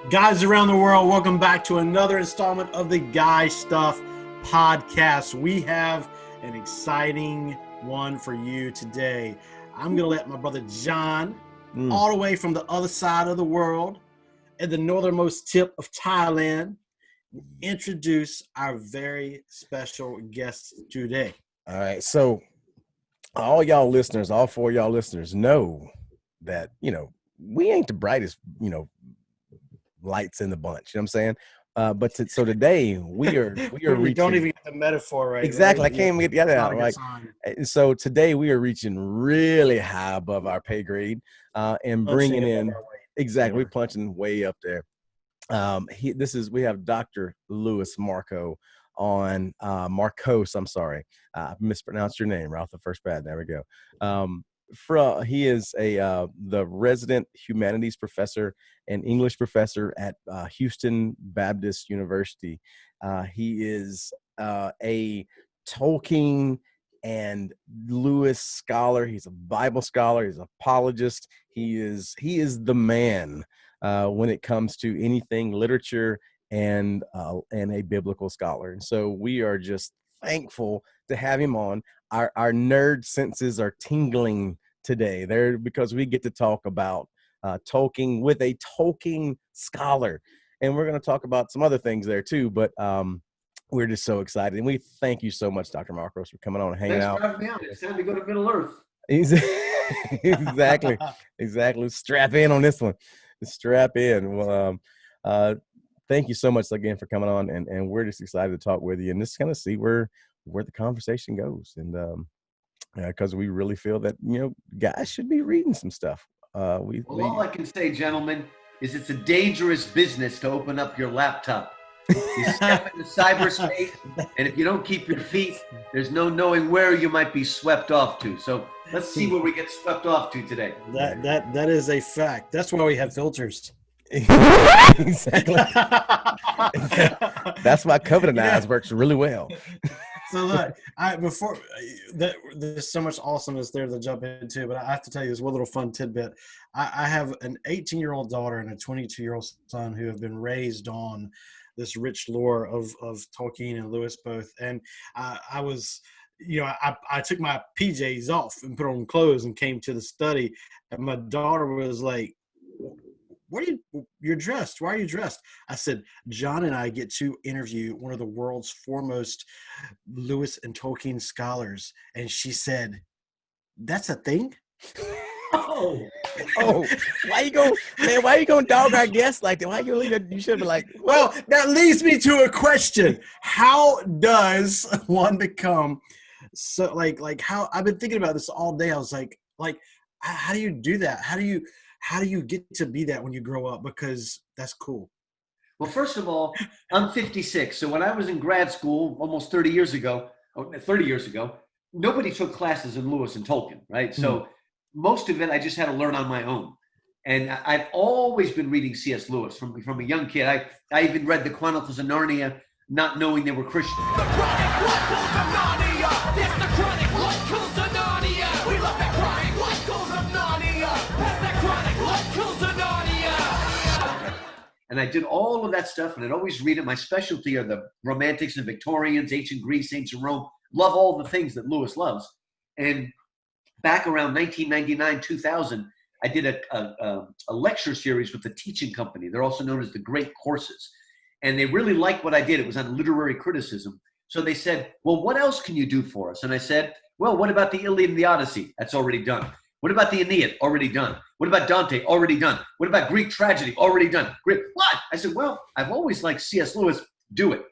Guys around the world, welcome back to another installment of the Guy Stuff podcast. We have an exciting one for you today. I'm going to let my brother John, all the way from the other side of the world, at the northernmost tip of Thailand, introduce our very special guest today. All right. So all y'all listeners, all four of y'all listeners know that, we ain't the brightest, lights in the bunch. You know what I'm saying? So today we are reaching. Don't even get the metaphor right. Exactly. Right? I can't even get that out. Right. And so today we are reaching really high above our pay grade and bringing in. Exactly. We're punching way up there. We have Dr. Louis Marco on Markos. I'm sorry. I mispronounced your name right off the first bat. There we go. He is the resident humanities professor and English professor at Houston Baptist University. He is a Tolkien and Lewis scholar. He's a Bible scholar. He's an apologist. He is the man when it comes to anything literature and a biblical scholar. And so we are just thankful to have him on. Our nerd senses are tingling today there because we get to talk about Tolkien with a Tolkien scholar. And we're going to talk about some other things there too, but we're just so excited. And we thank you so much, Dr. Markos, for coming on and hanging out. Thanks for having me on. It's time to go to Middle Earth. Exactly. Strap in on this one. Strap in. Well, thank you so much again for coming on, and we're just excited to talk with you and just kind of see where the conversation goes, and because we really feel that guys should be reading some stuff. All I can say, gentlemen, is it's a dangerous business to open up your laptop. You step into cyberspace, and if you don't keep your feet, there's no knowing where you might be swept off to. So let's see where we get swept off to today. That is a fact. That's why we have filters. Exactly. That's why Covenant Eyes works really well. So look, there's so much awesomeness there to jump into, but I have to tell you this one little fun tidbit. I have an 18-year-old daughter and a 22-year-old son who have been raised on this rich lore of Tolkien and Lewis both. And I was, I took my PJs off and put on clothes and came to the study, and my daughter was like, you're dressed. Why are you dressed? I said, John and I get to interview one of the world's foremost Lewis and Tolkien scholars. And she said, that's a thing? Oh, why you going dog our guest like that? Why you should be like, well, that leads me to a question. How does one become so like how I've been thinking about this all day. I was like, how do you do that? How do you get to be that when you grow up? Because that's cool. Well, first of all, I'm 56. So when I was in grad school almost 30 years ago, nobody took classes in Lewis and Tolkien, right? So most of it I just had to learn on my own. And I've always been reading C.S. Lewis from a young kid. I even read the Chronicles of Narnia, not knowing they were Christian. The Chronicles of Narnia. That's the Chronicles of Narnia. We love that Chronicles of Narnia. That's that Chronicles of Narnia. And I did all of that stuff, and I'd always read it. My specialty are the Romantics and Victorians, ancient Greece, ancient Rome. Love all the things that Lewis loves. And back around 1999, 2000, I did a lecture series with the teaching company. They're also known as the Great Courses. And they really liked what I did. It was on literary criticism. So they said, well, what else can you do for us? And I said, well, what about the Iliad and the Odyssey? That's already done. What about the Aeneid? Already done. What about Dante? Already done. What about Greek tragedy? Already done. Great. What? I said, well, I've always liked C.S. Lewis. Do it.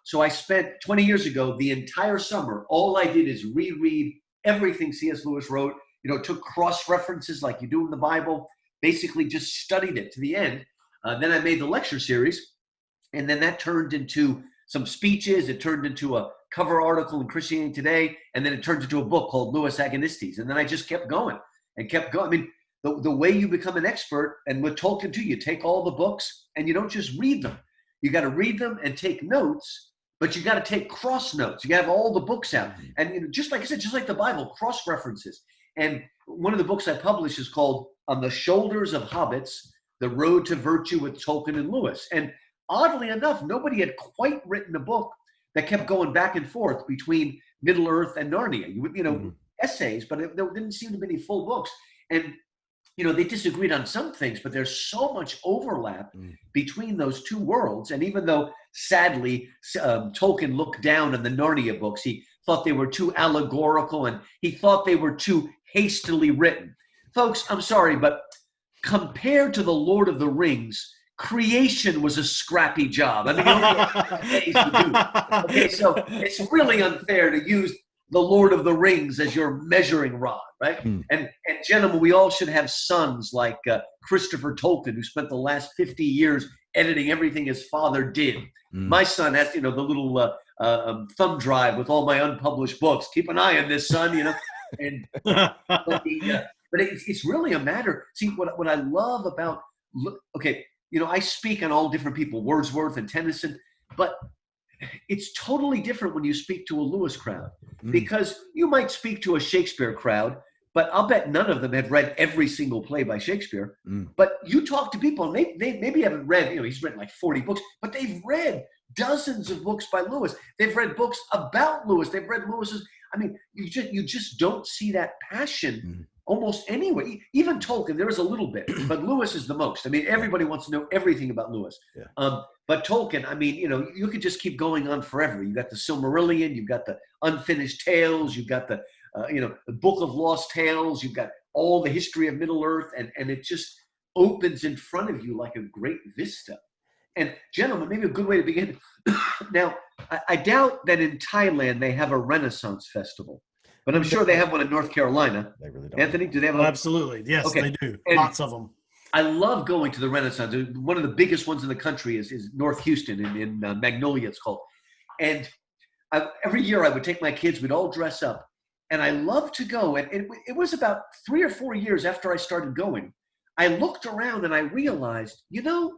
So I spent 20 years ago, the entire summer, all I did is reread everything C.S. Lewis wrote, took cross-references like you do in the Bible, basically just studied it to the end. Then I made the lecture series, and then that turned into some speeches. It turned into a cover article in Christianity Today, and then it turned into a book called Lewis Agonistes. And then I just kept going and kept going. I mean, the way you become an expert, and with Tolkien too, you take all the books and you don't just read them. You got to read them and take notes, but you got to take cross notes. You got to have all the books out. And just like I said, just like the Bible, cross references. And one of the books I published is called On the Shoulders of Hobbits, The Road to Virtue with Tolkien and Lewis. And oddly enough, nobody had quite written a book that kept going back and forth between Middle Earth and Narnia. You know, essays, but there didn't seem to be any full books. And you know, they disagreed on some things, but there's so much overlap between those two worlds. And even though, sadly, Tolkien looked down on the Narnia books, he thought they were too allegorical and he thought they were too hastily written. Folks, I'm sorry, but compared to The Lord of the Rings, creation was a scrappy job. I mean, you only had days to do it. Okay, so it's really unfair to use The Lord of the Rings as your measuring rod, right? And gentlemen, we all should have sons like Christopher Tolkien, who spent the last 50 years editing everything his father did. My son has, you know, the little thumb drive with all my unpublished books. Keep an eye on this, son, you know. And but it's really a matter. See, what I love about, okay, you know, I speak on all different people, Wordsworth and Tennyson, but it's totally different when you speak to a Lewis crowd, because you might speak to a Shakespeare crowd, but I'll bet none of them have read every single play by Shakespeare. But you talk to people and they maybe haven't read, you know, he's written like 40 books, but they've read dozens of books by Lewis. They've read books about Lewis. They've read Lewis's, I mean, you just don't see that passion almost anywhere. Even Tolkien, there is a little bit, but Lewis is the most. I mean, everybody wants to know everything about Lewis. But Tolkien, I mean, you know, you could just keep going on forever. You've got the Silmarillion, you've got the Unfinished Tales, you've got the, you know, the Book of Lost Tales, you've got all the history of Middle Earth, and it just opens in front of you like a great vista. And gentlemen, maybe a good way to begin. Now, I doubt that in Thailand they have a Renaissance festival, but I'm sure they have one in North Carolina. They really don't. Anthony, do they have one? Absolutely. Yes, Okay. they do. And lots of them. I love going to the Renaissance. One of the biggest ones in the country is North Houston in Magnolia, it's called. And every year I would take my kids, we'd all dress up. And I love to go. And it was about 3 or 4 years after I started going. I looked around and I realized, you know,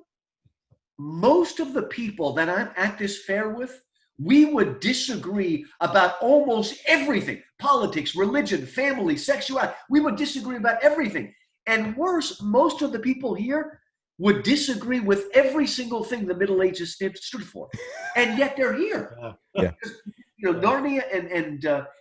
most of the people that I'm at this fair with, we would disagree about almost everything. Politics, religion, family, sexuality. We would disagree about everything. And worse, most of the people here would disagree with every single thing the Middle Ages stood for. And yet they're here. Because, you know, Narnia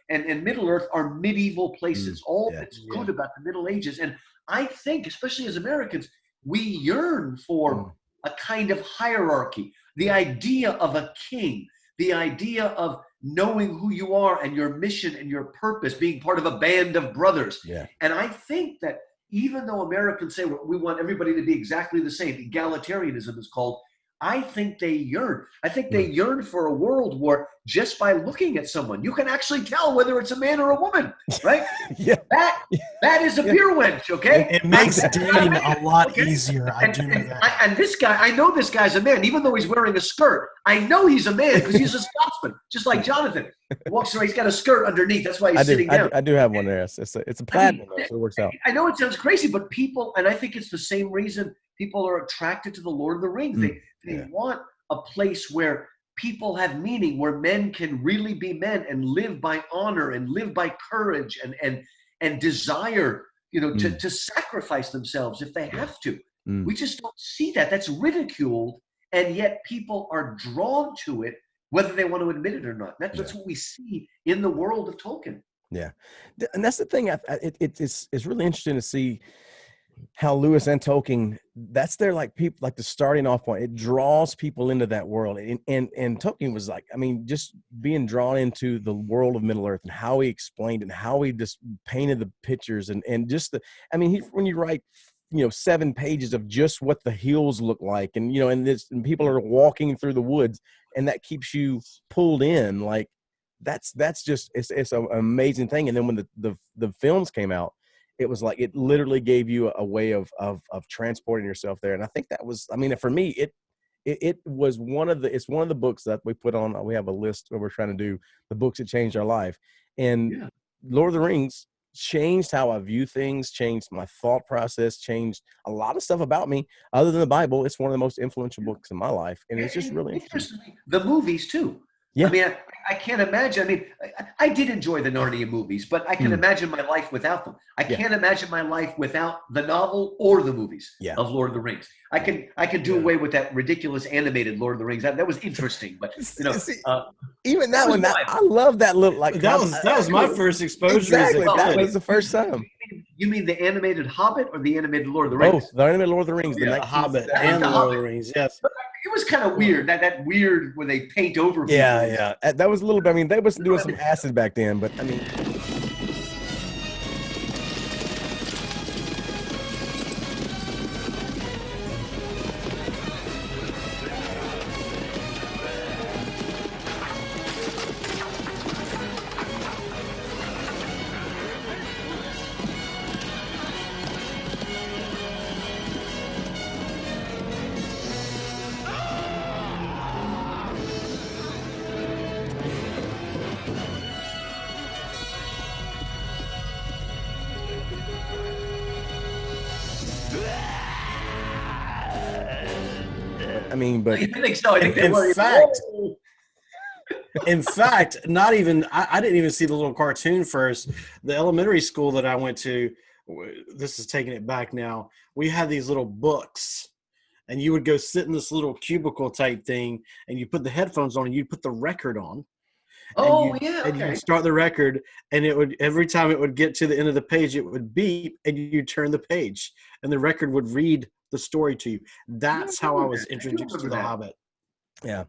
and Middle Earth are medieval places. All that's good about the Middle Ages. And I think, especially as Americans, we yearn for a kind of hierarchy, the idea of a king, the idea of knowing who you are and your mission and your purpose, being part of a band of brothers. And I think that even though Americans say we want everybody to be exactly the same, egalitarianism is called, I think they yearn. I think they yearn for a world where just by looking at someone, you can actually tell whether it's a man or a woman, right? That is a beer wench, okay? It makes dating a lot easier. I do know that. And this guy, I know this guy's a man, even though he's wearing a skirt. I know he's a man because he's a Scotsman, just like Jonathan. He walks around, he's got a skirt underneath. That's why he's sitting down. I do have one there. It's a plaid one, so it works out. I know it sounds crazy, but people, and I think it's the same reason people are attracted to the Lord of the Rings. They want a place where people have meaning, where men can really be men and live by honor and live by courage and desire, you know, to sacrifice themselves if they have to. We just don't see that. That's ridiculed, and yet people are drawn to it, whether they want to admit it or not. That's what we see in the world of Tolkien. Yeah, and that's the thing. It's really interesting to see how Lewis and Tolkien, that's their like people, like the starting off point. It draws people into that world. And Tolkien was like, I mean, just being drawn into the world of Middle Earth and how he explained and how he just painted the pictures and just when you write, you know, 7 pages of just what the hills look like, and, you know, and people are walking through the woods, and that keeps you pulled in. Like that's just, it's an amazing thing. And then when the films came out, it was like, it literally gave you a way of transporting yourself there. And I think that was, I mean, for me, it was it's one of the books that we put on, we have a list where we're trying to do the books that changed our life. And Lord of the Rings changed how I view things, changed my thought process, changed a lot of stuff about me. Other than the Bible, it's one of the most influential books in my life. And it's just really interesting. The movies too. Yeah. I mean, I can't imagine. I mean, I did enjoy the Narnia movies, but I can imagine my life without them. I can't imagine my life without the novel or the movies of Lord of the Rings. I could do away with that ridiculous animated Lord of the Rings. That was interesting, but even that one, I love that little that was my first exposure. Exactly, that was the first time. You mean the animated Hobbit or the animated Lord of the Rings? Both, the animated Lord of the Rings, the Hobbit and the Lord of the Rings. Yes. It was kind of weird, that weird where they paint over people. Yeah. That was a little bit, I mean, they was doing some acid back then, but I mean. I mean, but I think so. I think in fact, not even I didn't even see the little cartoon first. The elementary school that I went to, this is taking it back now. We had these little books, and you would go sit in this little cubicle type thing, and you put the headphones on, and you put the record on. And you start the record, and it would every time it would get to the end of the page, it would beep, and you turn the page, and the record would read the story to you. That's how I was introduced to The Hobbit. Yeah.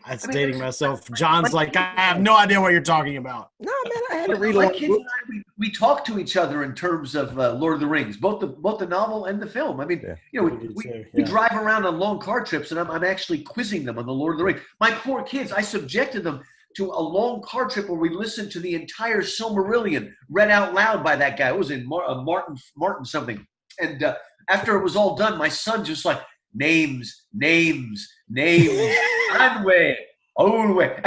That's dating myself. John's like, I have no idea what you're talking about. No, man, I had to read my kids and I, we talk to each other in terms of Lord of the Rings, both the novel and the film. I mean, we drive around on long car trips, and I'm actually quizzing them on the Lord of the Rings. My poor kids, I subjected them to a long car trip where we listened to the entire Silmarillion read out loud by that guy. It was in Martin something. And after it was all done, my son just like, names, Anway, Olway.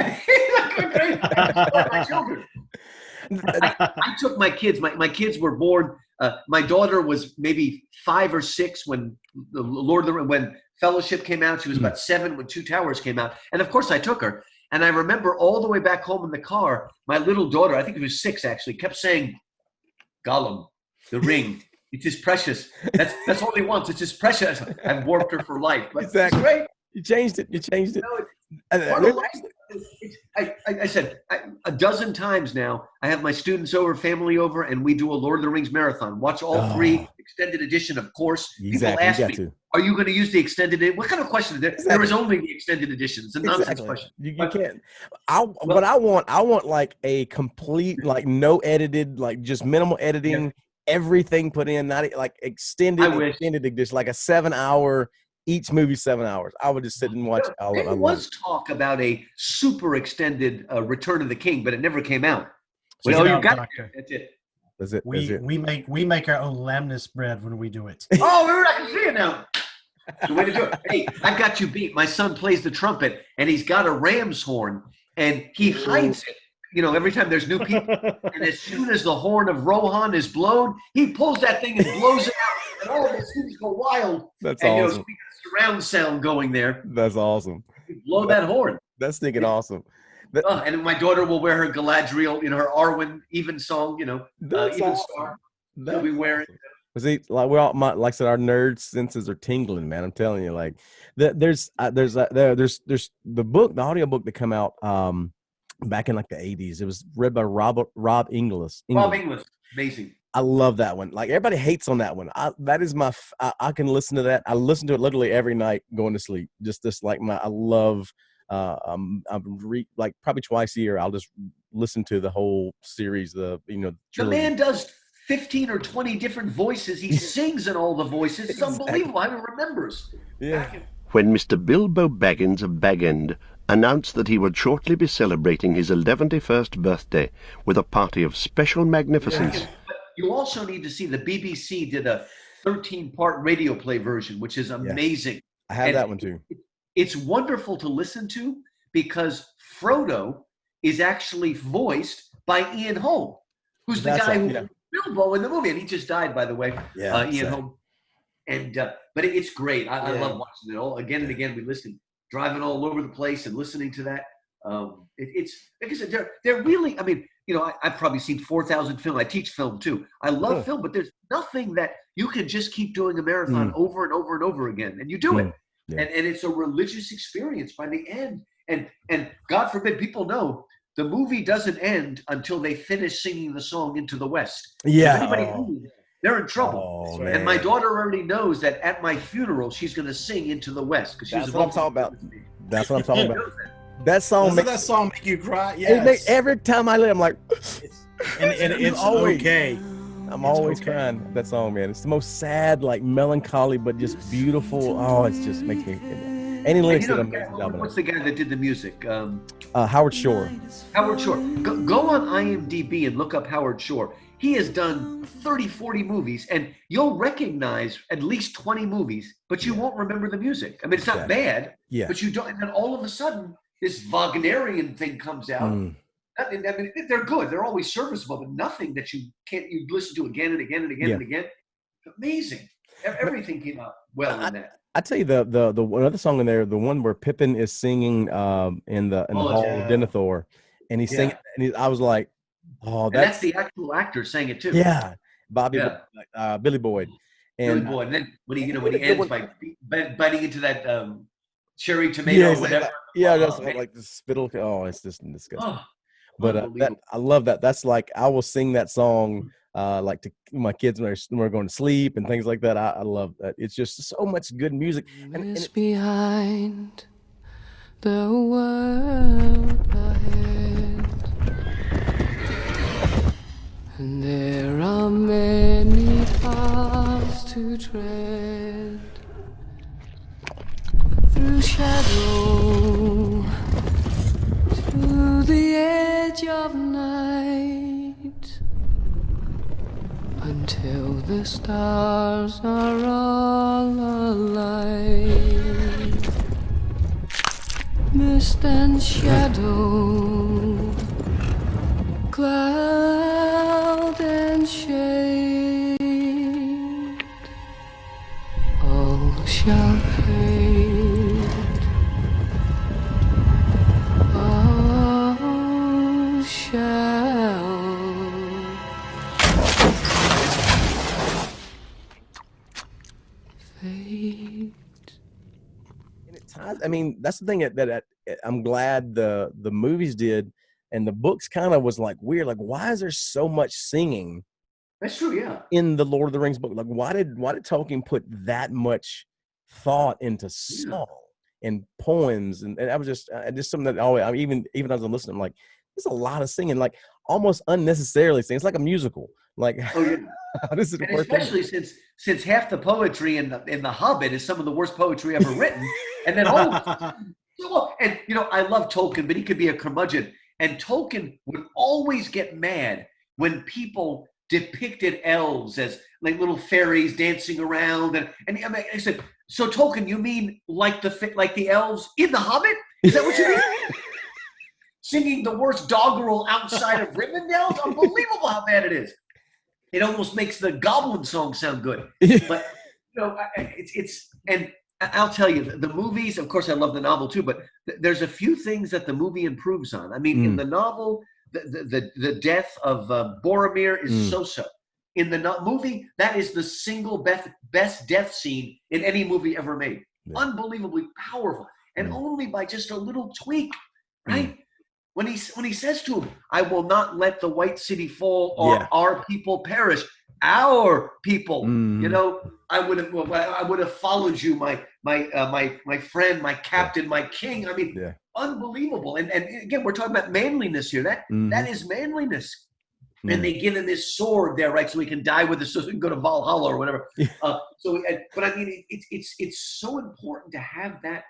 My children. I took my kids. My kids were born. My daughter was maybe 5 or 6 when when Fellowship came out. She was about 7 when Two Towers came out. And of course I took her. And I remember all the way back home in the car, my little daughter, I think it was 6 actually, kept saying, Gollum, the ring. It is precious. That's all he wants. It's just precious. I've warped her for life. But exactly. It's great. You changed it. I said a dozen times now, I have my students over, family over, and we do a Lord of the Rings marathon. Watch all 3 extended edition, of course. Exactly. People ask me, are you going to use the extended edition? What kind of question is there? Exactly. There is only the extended edition. It's a nonsense question. You can't. What I want like a complete, like no edited, like just minimal editing. Yeah. Everything put in, not like extended edition, like a 7-hour, each movie 7 hours. I would just sit and watch it. There was talk about a super extended Return of the King, but it never came out. Well, you got it. That's it. We make our own Lembas bread when we do it. Oh, I can see it now. The way to do it. Hey, I got you beat. My son plays the trumpet, and he's got a ram's horn, and he hides it. Every time there's new people, and as soon as the horn of Rohan is blown, he pulls that thing and blows it out, and all of the students go wild. That's awesome. So we got surround sound going there. That's awesome. You blow that horn. That's thinking awesome. And my daughter will wear her Galadriel, her Arwen even song, even awesome. Star. She'll be wearing. See, like we all, like I said, our nerd senses are tingling, man. I'm telling you, like there's the book, the audio book that come out. Back in like the 80s, it was read by Rob Inglis. Rob Inglis, amazing. I love that one. Like everybody hates on that one. That is my. I can listen to that. I listen to it literally every night going to sleep. Just this, like I love. Like probably twice a year. I'll just listen to the whole series. The man does 15 or 20 different voices. He sings in all the voices. It's unbelievable how he remembers. Yeah. When Mr. Bilbo Baggins of Bag End announced that he would shortly be celebrating his 111st birthday with a party of special magnificence. Yeah. But you also need to see the BBC did a 13-part radio play version, which is amazing. I have that one too. It's wonderful to listen to because Frodo is actually voiced by Ian Holm, who's the guy who was Bilbo in the movie, and he just died, by the way. Yeah, Ian Holm. And but it's great. I love watching it all again and again. We listen. Driving all over the place and listening to that. It's because they're really. I mean, you know, I've probably seen 4,000 film. I teach film too. I love film, but there's nothing that you can just keep doing a marathon over and over and over again, and you do it, and it's a religious experience by the end. And God forbid people know the movie doesn't end until they finish singing the song "Into the West." Yeah, if anybody leaves, they're in trouble. Oh, and my daughter already knows that at my funeral she's going to sing "Into the West" because she's That's what I'm talking about. That's what I'm talking about. That song Doesn't that song make you cry? Yes. It makes, every time I live, I'm like, and it's always okay. I'm always crying that song, man. It's the most sad, like melancholy, but just beautiful. Oh, it just makes me. Any lyrics that amazing. What's the guy that did the music? Howard Shore. Howard Shore. Go on IMDb and look up Howard Shore. He has done 30, 40 movies, and you'll recognize at least 20 movies, but you won't remember the music. I mean, it's not bad, but you don't. And then all of a sudden, this Wagnerian thing comes out. I mean, they're good. They're always serviceable, but nothing that you listen to again and again and again and again. Amazing. Everything came out well in that. I tell you the another song in there, the one where Pippin is singing in the hall of Denethor, and he's singing, and I was like, oh, that's the actual actor saying it too. Yeah, Billy Boyd. And then when he ends by biting into that cherry tomato or whatever. That's like the spittle. Oh, it's just disgusting. But I love that. That's like I will sing that song like to my kids when we're going to sleep and things like that. I love that. It's just so much good music. And it's behind the world ahead, and there are many paths to tread through shadow to the edge of night, until the stars are all alight. Mist and shadow, cloud and shade, all shall fade, all shall fade. I mean, that's the thing that I'm glad the movies did, and the books kind of was like weird. Like, why is there so much singing? That's true, yeah. In the Lord of the Rings book, like, why did Tolkien put that much thought into song and poems? And I was just something that always, even as I'm listening, I'm like, there's a lot of singing, like almost unnecessarily singing. It's like a musical. Like, this is the first especially thing. since half the poetry in the Hobbit is some of the worst poetry ever written, and then and you know, I love Tolkien, but he could be a curmudgeon, and Tolkien would always get mad when people depicted elves as like little fairies dancing around, and I said, so Tolkien, you mean like the elves in the Hobbit? Is that what you mean? Singing the worst doggerel outside of Rivendell? It's unbelievable how bad it is. It almost makes the Goblin song sound good. But you know, and I'll tell you, the movies, of course I love the novel too, but there's a few things that the movie improves on. I mean, in the novel, the death of Boromir is so-so. In the movie, that is the single best death scene in any movie ever made. Unbelievably powerful. And only by just a little tweak, right? When he says to him, "I will not let the White City fall, or our people perish." Our people, you know, I would have followed you, my friend, my captain, my king. I mean, unbelievable. And again, we're talking about manliness here. That is manliness. And they give him this sword there, right, so he can die with it, so he can go to Valhalla or whatever. But I mean, it's so important to have that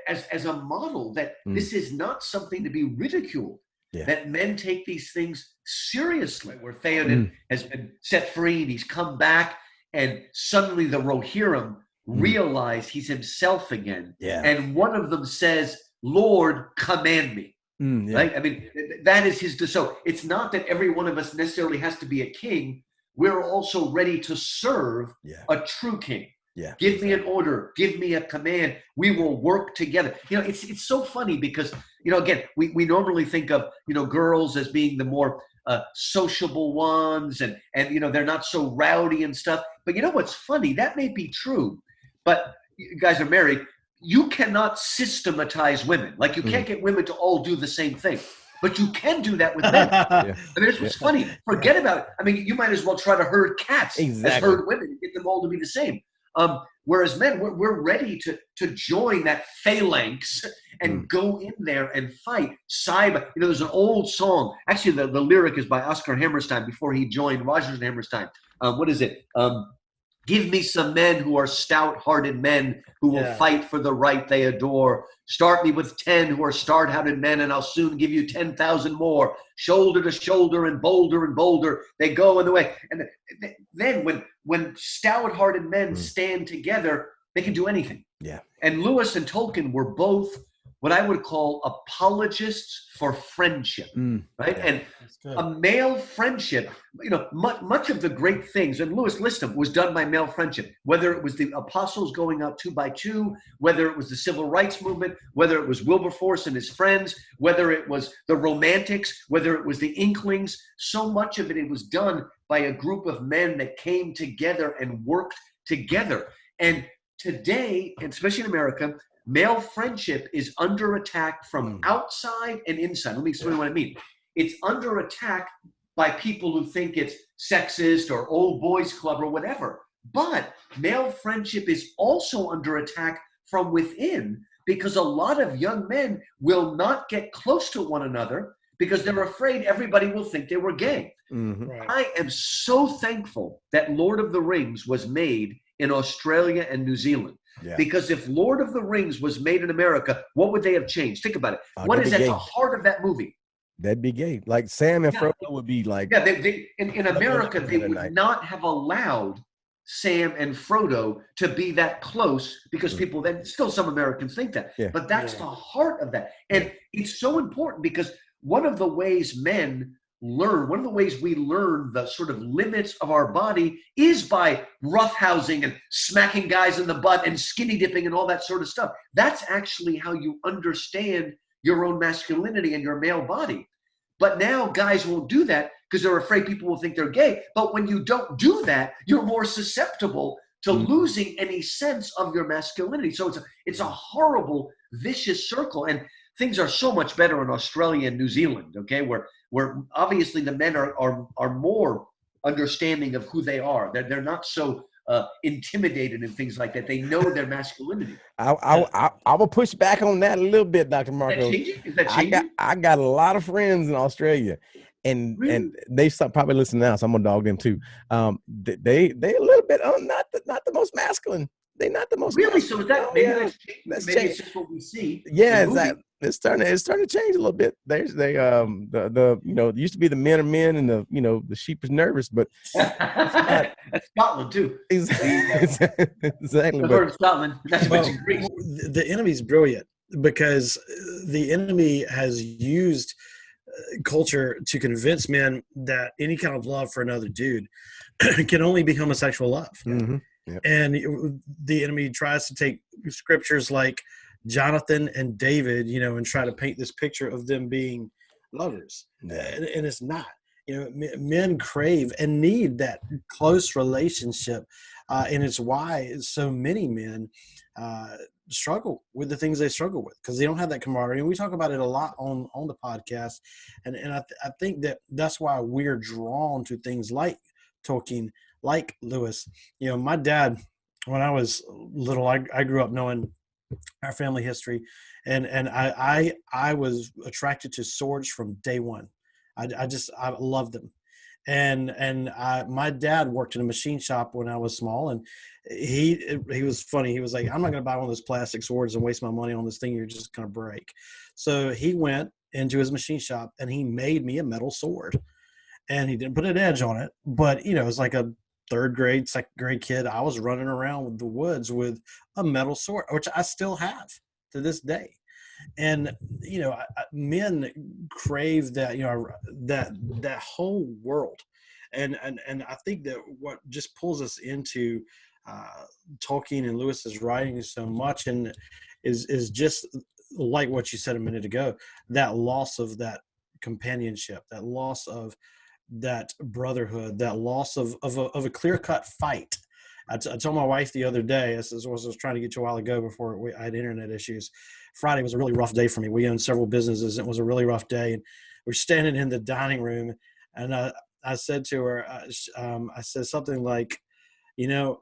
as a model, that this is not something to be ridiculed. That men take these things seriously. Where Theoden has been set free and he's come back, and suddenly the Rohirrim realize he's himself again. And one of them says, "Lord, command me." Right? I mean, that is his. So it's not that every one of us necessarily has to be a king. We're also ready to serve a true king. Yeah. Give me an order. Give me a command. We will work together. It's so funny because, again, we normally think of, girls as being the more sociable ones and they're not so rowdy and stuff. But you know what's funny? That may be true. But you guys are married. You cannot systematize women. Like you can't get women to all do the same thing. But you can do that with men. Yeah. I mean, it's what's funny. Forget about it. I mean, you might as well try to herd cats as herd women and get them all to be the same. Whereas men, we're ready to join that phalanx and go in there and fight side by. There's an old song. Actually, the lyric is by Oscar Hammerstein before he joined Rodgers and Hammerstein. What is it? Give me some men who are stout-hearted men who will fight for the right they adore. Start me with 10 who are stout-hearted men, and I'll soon give you 10,000 more. Shoulder to shoulder and bolder, they go in the way. And then when stout-hearted men stand together, they can do anything. Yeah. And Lewis and Tolkien were both what I would call apologists for friendship, right? Yeah, and a male friendship, much of the great things, and Lewis lists them, was done by male friendship, whether it was the apostles going out 2 by 2, whether it was the civil rights movement, whether it was Wilberforce and his friends, whether it was the Romantics, whether it was the Inklings. So much of it was done by a group of men that came together and worked together. And today, and especially in America, male friendship is under attack from outside and inside. Let me explain what I mean. It's under attack by people who think it's sexist or old boys club or whatever. But male friendship is also under attack from within because a lot of young men will not get close to one another because they're afraid everybody will think they were gay. Right. I am so thankful that Lord of the Rings was made in Australia and New Zealand. Yeah. Because if Lord of the Rings was made in America, what would they have changed? Think about it. What is at the heart of that movie? That'd be gay. Like Sam and Frodo would be like. Yeah, in America, they would not have allowed Sam and Frodo to be that close because people then, still some Americans think that. Yeah. But that's the heart of that. And it's so important because one of the ways men learn, one of the ways we learn the sort of limits of our body is by roughhousing and smacking guys in the butt and skinny dipping and all that sort of stuff. That's actually how you understand your own masculinity and your male body. But now guys won't do that because they're afraid people will think they're gay. But when you don't do that, you're more susceptible to losing any sense of your masculinity. So it's a horrible, vicious circle. And things are so much better in Australia and New Zealand, okay, where obviously the men are more understanding of who they are. They're not so intimidated and things like that. They know their masculinity. I will push back on that a little bit, Dr. Markos. Is that changing? I got a lot of friends in Australia, and really? And they probably listen now, so I'm gonna dog them too. They a little bit not the most masculine. They're not the most really. Masculine. So is that maybe that's maybe it's just what we see? Yeah, exactly. It's starting to change a little bit. They it used to be the men are men and the sheep is nervous, but that's Scotland too. Exactly. I've heard of Scotland. That's Greece. The enemy's brilliant because the enemy has used culture to convince men that any kind of love for another dude can only be homosexual love. Mm-hmm. Yep. And the enemy tries to take scriptures like Jonathan and David, and try to paint this picture of them being lovers. Yeah. And it's not. Men crave and need that close relationship. And it's why so many men struggle with the things they struggle with because they don't have that camaraderie. And we talk about it a lot on the podcast. And I think that's why we're drawn to things like Tolkien, like Lewis. My dad, when I was little, I grew up knowing our family history, and I was attracted to swords from day one. I loved them, and my dad worked in a machine shop when I was small, and he was funny. He was like, I'm not going to buy one of those plastic swords and waste my money on this thing you're just going to break. So he went into his machine shop and he made me a metal sword, and he didn't put an edge on it, but it was like a third grade, second grade kid. I was running around with the woods with a metal sword, which I still have to this day. And, men crave that, that whole world. And I think that what just pulls us into Tolkien and Lewis's writing so much, and is just like what you said a minute ago, that loss of that companionship, that loss of that brotherhood, that loss of a clear-cut fight. I told my wife the other day, this is what I was trying to get to a while ago before I had internet issues. Friday was a really rough day for me. We own several businesses. It was a really rough day. And we're standing in the dining room, and I said to her, I said something like, you know,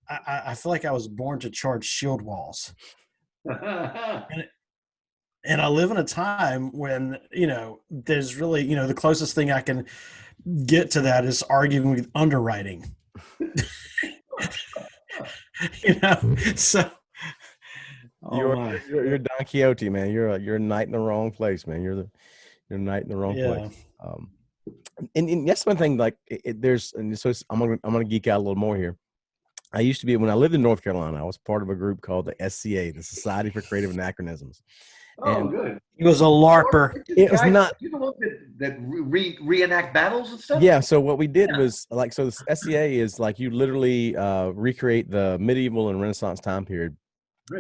I feel like I was born to charge shield walls. And I live in a time when, you know, there's really, you know, the closest thing I can get to that is arguing with underwriting. You know, so you're Don Quixote, man. You're a knight in the wrong place, man. You're a knight in the wrong place. And that's one thing. Like I'm gonna geek out a little more here. I used to be, when I lived in North Carolina, I was part of a group called the SCA, the Society for Creative Anachronisms. Oh, good. He was a LARPer. It was not. You the one that reenact battles and stuff? Yeah. So what we did was so the SCA is like you literally recreate the medieval and Renaissance time period,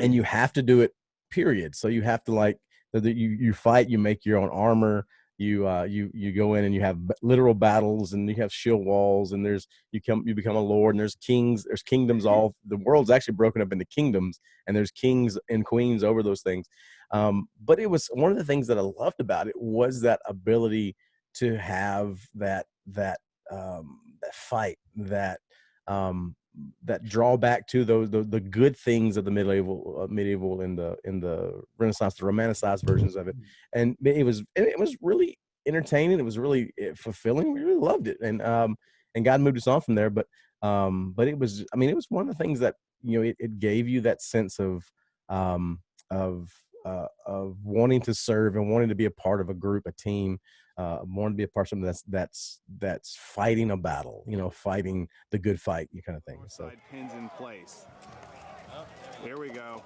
and you have to do it. Period. So you have to you fight. You make your own armor. You go in and you have literal battles, and you have shield walls, and you become a lord, and there's kingdoms. All the world's actually broken up into kingdoms, and there's kings and queens over those things. But it was one of the things that I loved about it was that ability to have that fight, that draw back to the good things of the medieval and the Renaissance, the romanticized versions of it. And it was really entertaining. It was really fulfilling. We really loved it. And God moved us on from there. But it was one of the things that, you know, it gave you that sense of wanting to serve and wanting to be a part of a group, a team, wanting to be a part of something that's fighting a battle, you know, fighting the good fight, you kind of thing. So pins in place. Here we go.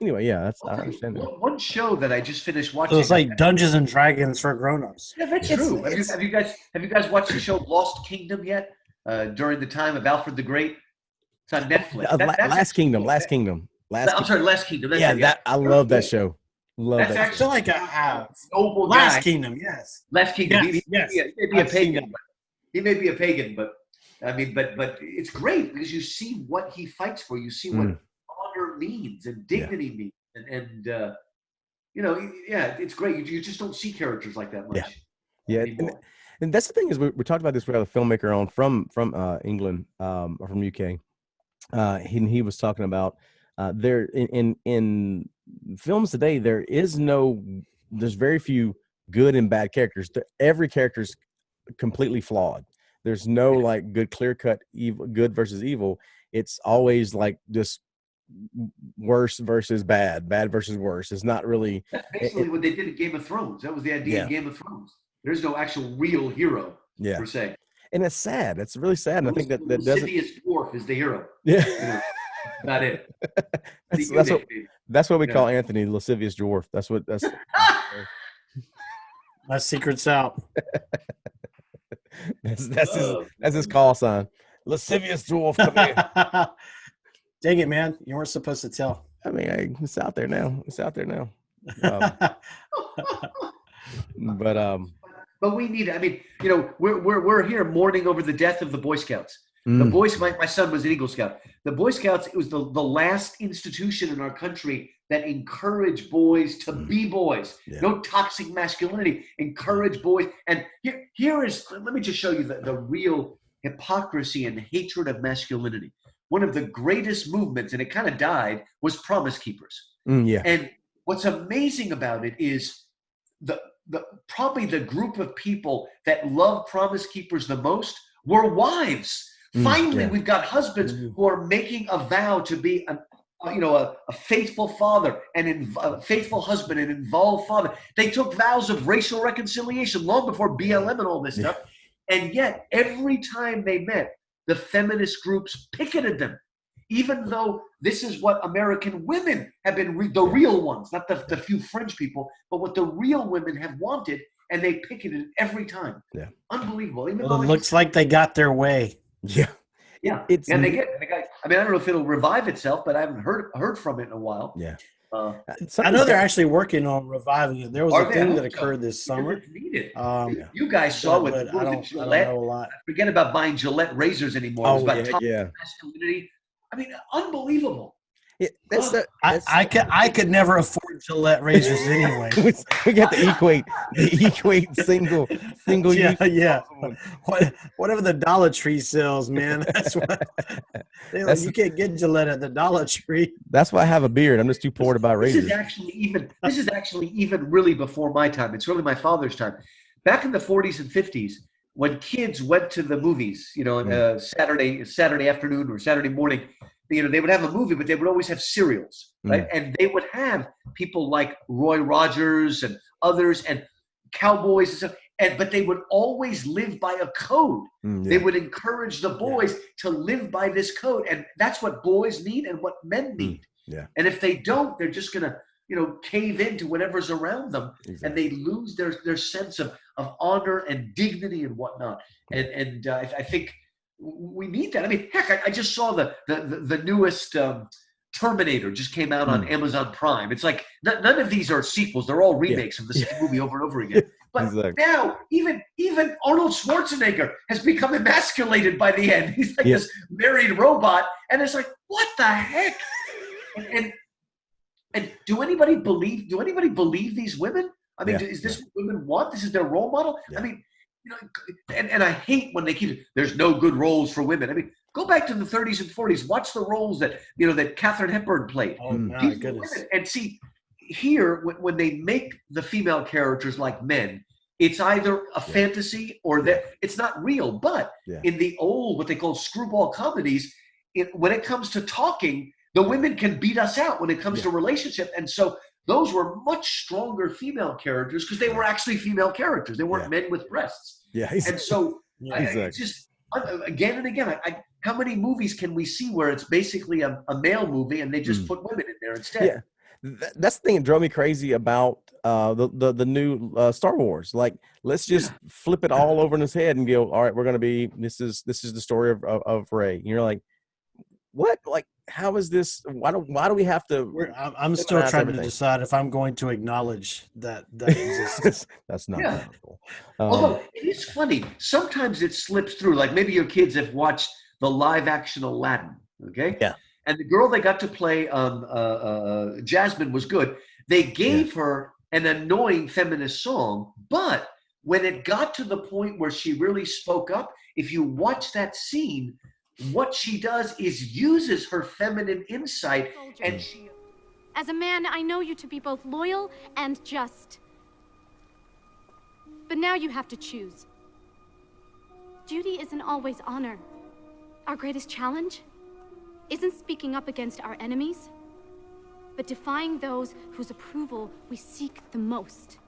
Anyway, yeah, I understand that. One show that I just finished watching. So it's like Dungeons and Dragons for grown-ups. Yeah, that's true. Have you guys watched the show Lost Kingdom yet? During the time of Alfred the Great, it's on Netflix. Last Kingdom. I'm sorry, Last Kingdom. I love that show. That's I feel like I have. Noble Last guy. Kingdom, yes. Last Kingdom. Yes, He may be a pagan. He may be a pagan, but I mean, but it's great because you see what he fights for. You see what honor means and dignity means, and you know, it's great. You just don't see characters like that much. Yeah. And that's the thing is we talked about this. We have a filmmaker on from England or from UK. He was talking about there in films today there's very few good and bad characters. Every character is completely flawed. There's no like good clear cut evil, good versus evil. It's always like just worse versus bad versus worse. It's not really. That's basically what they did in Game of Thrones. That was the idea in Game of Thrones. There's no actual real hero per se. And it's sad. It's really sad. And I think that doesn't. Lascivious dwarf is the hero. Yeah. You know, not it. That's what we call Anthony, the lascivious dwarf. That's My secret's out. that's his call sign. Lascivious dwarf, come here. Dang it, man! You weren't supposed to tell. I mean, it's out there now. But we need. I mean, you know, we're here mourning over the death of the Boy Scouts. The Boy Scouts. My son was an Eagle Scout. The Boy Scouts. It was the last institution in our country that encouraged boys to be boys. Yeah. No toxic masculinity. Encourage boys. And here is. Let me just show you the real hypocrisy and hatred of masculinity. One of the greatest movements, and it kind of died, was Promise Keepers. And what's amazing about it is probably the group of people that love Promise Keepers the most were wives. Finally, we've got husbands who are making a vow to be a faithful father and a faithful husband and involved father. They took vows of racial reconciliation long before BLM and all this stuff. And yet, every time they met, the feminist groups picketed them, even though this is what American women have been, the real ones, not the few fringe people, but what the real women have wanted, and they picketed it every time. Yeah. Unbelievable. Even Well, it looks like they got their way. Yeah. They get. I mean, I don't know if it'll revive itself, but I haven't heard from it in a while. Yeah. I know they're actually working on reviving it. There was a thing that occurred this summer. It's needed. You guys saw but with I don't Gillette. know a lot. Forget about buying Gillette razors anymore. Oh, It's about yeah. masculinity. I mean, unbelievable. Yeah, I could never afford Gillette razors anyway. we got the equate single yeah. Whatever the Dollar Tree sells, man. That's what you can't get Gillette at the Dollar Tree. That's why I have a beard. I'm just too poor to buy razors. This is actually even really before my time. It's really my father's time. Back in the 40s and 50s, when kids went to the movies, Saturday afternoon or Saturday morning, they would have a movie, but they would always have serials, right? And they would have people like Roy Rogers and others and cowboys and stuff. But they would always live by a code. They would encourage the boys to live by this code. And that's what boys need and what men need. Yeah. And if they don't, they're just going to, cave into whatever's around them. Exactly. And they lose their sense of honor and dignity and whatnot. And I think we need that. I mean, heck, I just saw the newest Terminator just came out on Amazon Prime. It's like none of these are sequels. They're all remakes of the same movie over and over again. But now even Arnold Schwarzenegger has become emasculated by the end. He's like this married robot, and it's like, what the heck? And do anybody believe these women? I mean, is this what women want? This is their role model? Yeah. I mean, and I hate when they keep, there's no good roles for women. I mean, go back to the 30s and 40s. Watch the roles that Katharine Hepburn played. Oh, my goodness. And see, here, when they make the female characters like men, it's either a fantasy or that it's not real. But in the old, what they call screwball comedies, when it comes to talking, the women can beat us out when it comes to relationship. And so those were much stronger female characters because they were actually female characters. They weren't men with breasts. Yeah, exactly. And so just again and again, how many movies can we see where it's basically a male movie and they just put women in there instead? Yeah, that's the thing that drove me crazy about the new Star Wars. Like, let's just flip it all over in his head and go, all right, we're going to be, this is the story of Rey. And you're like, what? Like, how is this? Why do we have to? I'm still trying to decide if I'm going to acknowledge that exists. That's not powerful. Although it is funny, sometimes it slips through. Like maybe your kids have watched the live action Aladdin, okay? Yeah. And the girl they got to play Jasmine was good. They gave her an annoying feminist song, but when it got to the point where she really spoke up, if you watch that scene, what she does is uses her feminine insight and she... As a man, I know you to be both loyal and just. But now you have to choose. Duty isn't always honor. Our greatest challenge isn't speaking up against our enemies, but defying those whose approval we seek the most.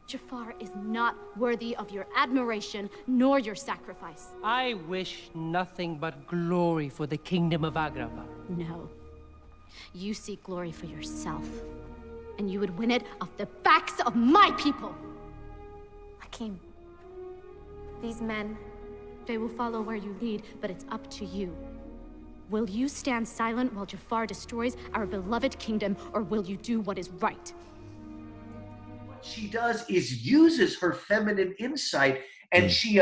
Jafar is not worthy of your admiration nor your sacrifice. I wish nothing but glory for the kingdom of Agrabah. No. You seek glory for yourself, and you would win it off the backs of my people. Hakim, these men... They will follow where you lead, but it's up to you. Will you stand silent while Jafar destroys our beloved kingdom, or will you do what is right? What she does is uses her feminine insight, and she,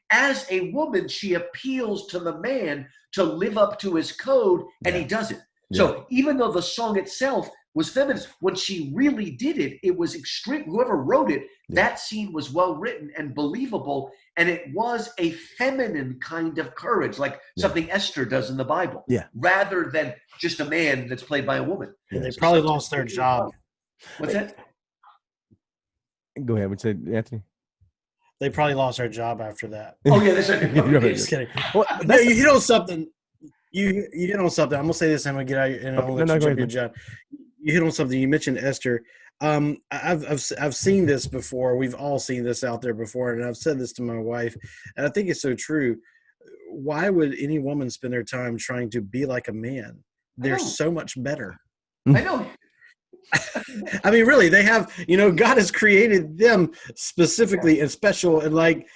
as a woman, she appeals to the man to live up to his code, and he does it. So even though the song itself was feminist, when she really did it, it was extreme. Whoever wrote it, that scene was well written and believable, and it was a feminine kind of courage, like something Esther does in the Bible, rather than just a man that's played by a woman. Yeah, they probably lost their job. What's that? Go ahead. What's it, Anthony? They probably lost their job after that. Oh yeah, that's right. Just kidding. Well, you know something. You hit on something. I'm gonna say this, and I'm gonna get out, and I'll let No, you go jump in, ahead. John. You hit on something. You mentioned Esther. I've seen this before. We've all seen this out there before, and I've said this to my wife, and I think it's so true. Why would any woman spend their time trying to be like a man? They're so much better. I know. I mean, really, they have. God has created them specifically and special, and like,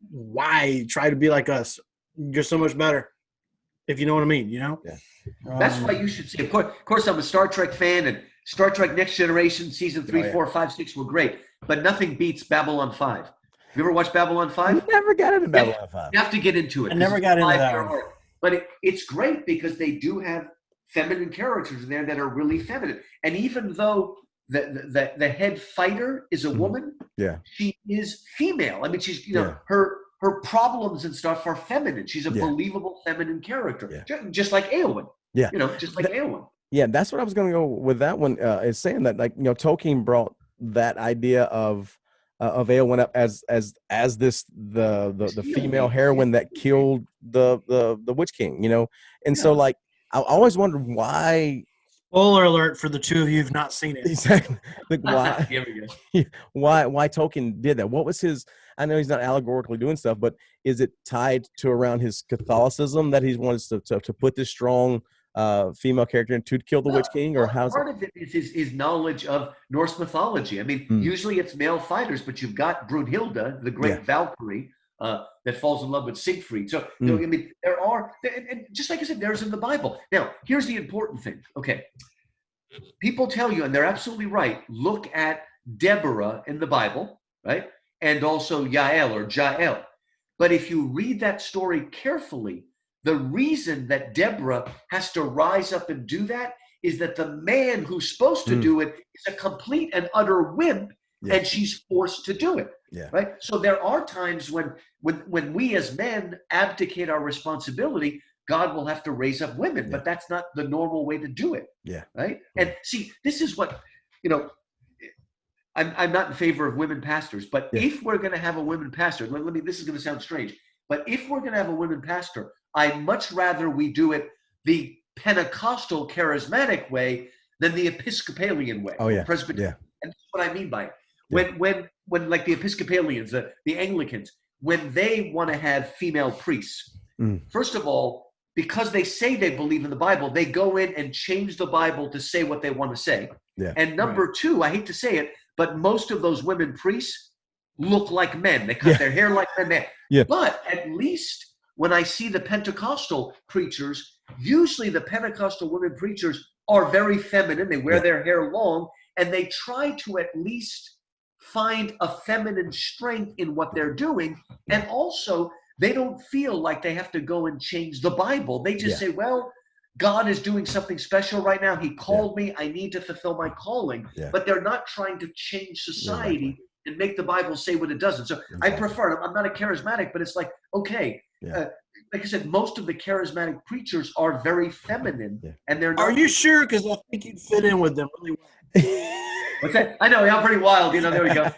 why try to be like us? You're so much better. If you know what I mean, Yeah. That's why you should see. Of course, I'm a Star Trek fan, and Star Trek Next Generation season 3, 4, 5, 6 were great, but nothing beats Babylon 5. You ever watched Babylon 5? Never got into Babylon 5. You have to get into it. I never got into that one. But it's great because they do have feminine characters in there that are really feminine. And even though the head fighter is a woman, she is female. I mean, she's her problems and stuff are feminine. She's a believable feminine character, just like Eowyn. Yeah, just like Eowyn. Yeah, that's what I was going to go with that one. Is saying that, like, Tolkien brought that idea of Eowyn up as this the female heroine that killed the Witch King, and so, like, I always wondered why. Spoiler alert for the two of you who've not seen it. Exactly. Like, why? Here we go. Why Tolkien did that? What was his? I know he's not allegorically doing stuff, but is it tied to around his Catholicism that he wants to put this strong female character in to kill the Witch King, or how's part of it is his knowledge of Norse mythology? I mean, usually it's male fighters, but you've got Brunhilde, the great Valkyrie, that falls in love with Siegfried. So, I mean, there are, and just like I said, there's in the Bible. Now, here's the important thing. Okay. People tell you, and they're absolutely right, look at Deborah in the Bible, right? And also Yael or Jael. But if you read that story carefully, the reason that Deborah has to rise up and do that is that the man who's supposed to do it is a complete and utter wimp, and she's forced to do it. Yeah. Right. So there are times when we as men abdicate our responsibility, God will have to raise up women, but that's not the normal way to do it. Yeah. Right. And see, this is what, I'm not in favor of women pastors, but if we're going to have a women pastor, this is going to sound strange, but if we're going to have a women pastor, I'd much rather we do it the Pentecostal charismatic way than the Episcopalian way. Oh, yeah. Presbyterian. And that's what I mean by it. When like the Episcopalians, the Anglicans, when they want to have female priests, first of all, because they say they believe in the Bible, they go in and change the Bible to say what they want to say. Yeah. And number two, I hate to say it, but most of those women priests look like men. They cut their hair like men. Yeah. But at least when I see the Pentecostal preachers, usually the Pentecostal women preachers are very feminine. They wear their hair long, and they try to at least find a feminine strength in what they're doing. And also, they don't feel like they have to go and change the Bible. They just say, well, God is doing something special right now. He called me. I need to fulfill my calling. Yeah. But they're not trying to change society and make the Bible say what it doesn't. So I prefer it. I'm not a charismatic, but it's like, okay. Like I said, most of the charismatic preachers are very feminine. And they're not. Are you sure? Because I think you'd fit in with them really well. What's that? I know, I'm pretty wild. There we go.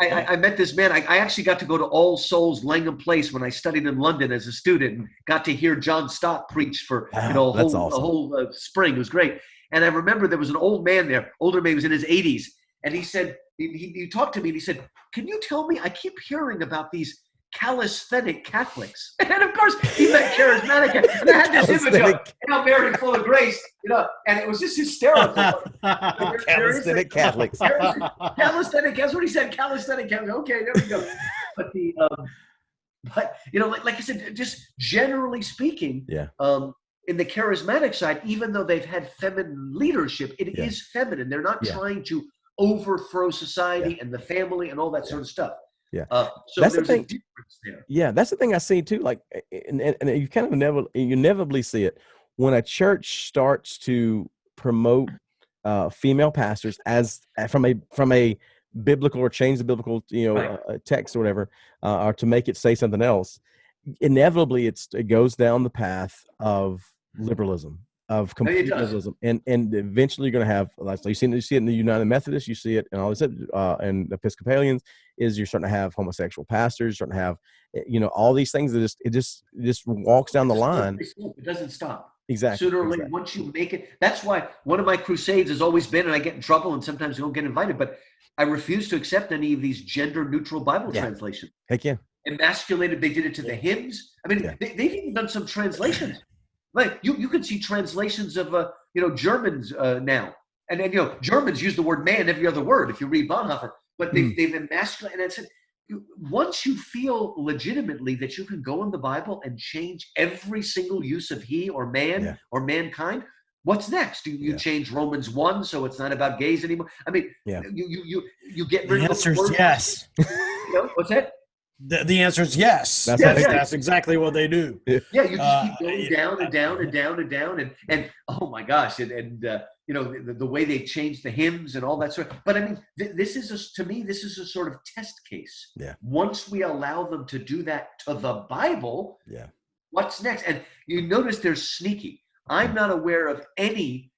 I met this man. I actually got to go to All Souls Langham Place when I studied in London as a student, and got to hear John Stott preach for a whole spring. It was great. And I remember there was an old man there, older man, he was in his 80s, and he said, he talked to me and he said, can you tell me, I keep hearing about these calisthenic Catholics. And of course, he meant charismatic. And I had this image of Mary full of grace, and it was just hysterical. Calisthenic Catholics. Calisthenic, that's what he said, calisthenic Catholics. Okay, there we go. But like I said, just generally speaking, in the charismatic side, even though they've had feminine leadership, it is feminine. They're not trying to overthrow society and the family and all that sort of stuff. Yeah, so that's there's a difference there. Yeah, that's the thing I see too. Like, and you kind of inevitably see it when a church starts to promote female pastors as from a biblical or change the biblical text or whatever, or to make it say something else. Inevitably, it goes down the path of liberalism, of completism, and eventually you're going to have, like you see it in the United Methodists, you see it in all this, and Episcopalians, is you're starting to have homosexual pastors, you're starting to have, all these things that it just walks down the line. It doesn't stop. Exactly. Sooner or later, once you make it, that's why one of my crusades has always been, and I get in trouble, and sometimes I don't get invited, but I refuse to accept any of these gender-neutral Bible translations. Heck yeah. Emasculated, they did it to the hymns. I mean, they've even done some translations. Like you can see translations of Germans now, and then Germans use the word man every other word if you read Bonhoeffer, but they've emasculated. And I said, once you feel legitimately that you can go in the Bible and change every single use of he or man or mankind, what's next? Do you change Romans 1 so it's not about gays anymore? I mean, you get rid of the answer is yes. What's that? The answer is yes. That's exactly what they do. Yeah, you just keep going down and down and down and down, and oh my gosh, and the way they change the hymns and all that sort. But I mean, this is a sort of test case. Yeah. Once we allow them to do that to the Bible, what's next? And you notice they're sneaky. I'm not aware of any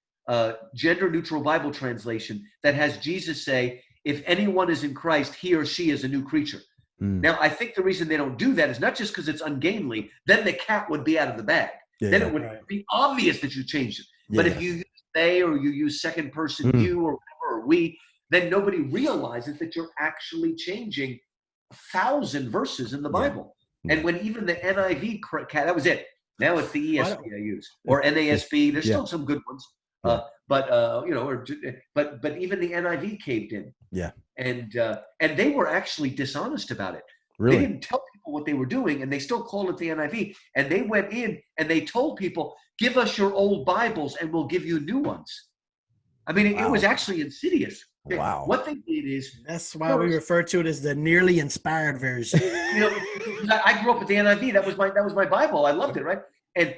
gender-neutral Bible translation that has Jesus say, "If anyone is in Christ, he or she is a new creature." Now, I think the reason they don't do that is not just because it's ungainly. Then the cat would be out of the bag. Then it would be obvious that you changed it. But if you use they, or you use second person you, or whatever, or we, then nobody realizes that you're actually changing 1,000 verses in the Bible. And when even the NIV cat, that was it. Now it's the ESV I use, or NASB. There's still some good ones. But even the NIV caved in. Yeah. And they were actually dishonest about it. Really? They didn't tell people what they were doing, and they still called it the NIV. And they went in and they told people, "Give us your old Bibles, and we'll give you new ones." I mean, it was actually insidious. Wow. What they did is that's why we refer to it as the nearly inspired version. I grew up with the NIV. That was my Bible. I loved it, right? And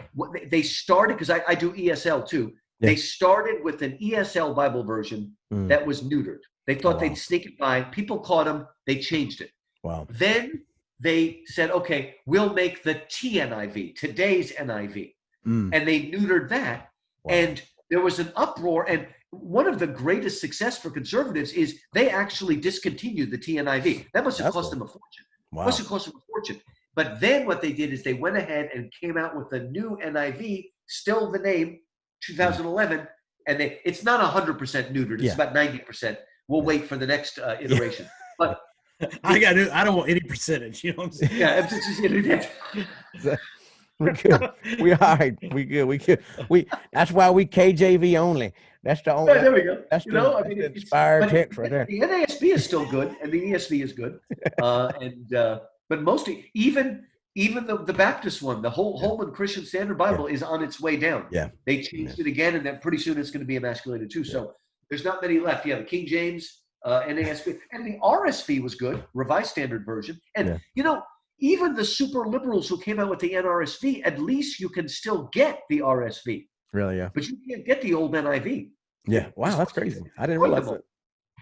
they started, because I do ESL too. They started with an ESL Bible version that was neutered. They thought they'd sneak it by. People caught them. They changed it. Wow. Then they said, okay, we'll make the TNIV, today's NIV. And they neutered that. Wow. And there was an uproar. And one of the greatest success for conservatives is they actually discontinued the TNIV. That must have cost them a fortune. Wow. Must have cost them a fortune. But then what they did is they went ahead and came out with a new NIV, still the name, 2011, and it's not 100% neutered. It's about 90%. We'll wait for the next iteration. But I don't want any percentage. You know what I'm saying? Yeah, we good. We all right. We good. We good. That's why we KJV only. That's the only. There we go. That's the inspired text right there. The NASB is still good, and the ESV is good, but mostly even the Baptist one, the Holman Christian Standard Bible is on its way down. Yeah. They changed it again, and then pretty soon it's going to be emasculated too. So there's not many left. You have the King James, NASB, and the RSV was good, Revised Standard Version. And even the super liberals who came out with the NRSV, at least you can still get the RSV. Really, yeah. But you can't get the old NIV. Yeah. Wow, that's crazy. I didn't realize that.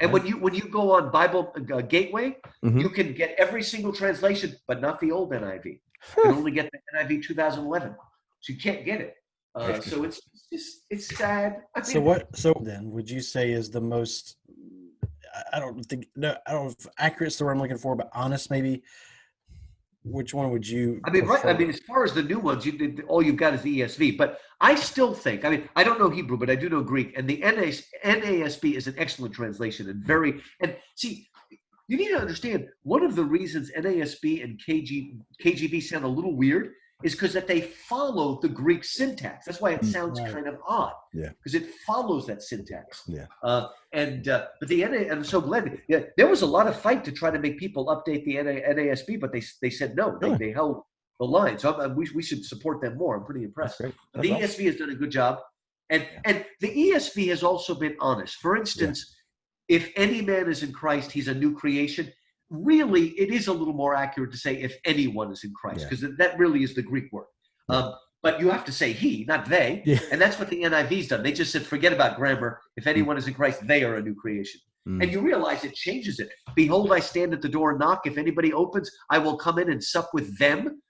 And when you go on Bible Gateway, you can get every single translation, but not the old NIV. You can only get the NIV 2011, so you can't get it. So it's sad. I mean, So then would you say is the most? I don't know if accurate is the word I'm looking for, but honest maybe. Which one would you? I mean, right. I mean, as far as the new ones, all you've got is the ESV. But I still think, I mean, I don't know Hebrew, but I do know Greek, and the NASB is an excellent translation and see, you need to understand one of the reasons NASB and KJV sound a little weird is because that they follow the Greek syntax. That's why it sounds kind of odd. Yeah. Because it follows that syntax. Yeah. But the I'm so glad. There was a lot of fight to try to make people update the NASB, but they said no. They held the line. So we should support them more. I'm pretty impressed. That's the ESV has done a good job, and the ESV has also been honest. For instance, if any man is in Christ, he's a new creation. Really, it is a little more accurate to say if anyone is in Christ, because that really is the Greek word. But you have to say he, not they. Yeah. And that's what the NIV's done. They just said, forget about grammar. If anyone is in Christ, they are a new creation. And you realize it changes it. Behold, I stand at the door and knock. If anybody opens, I will come in and sup with them.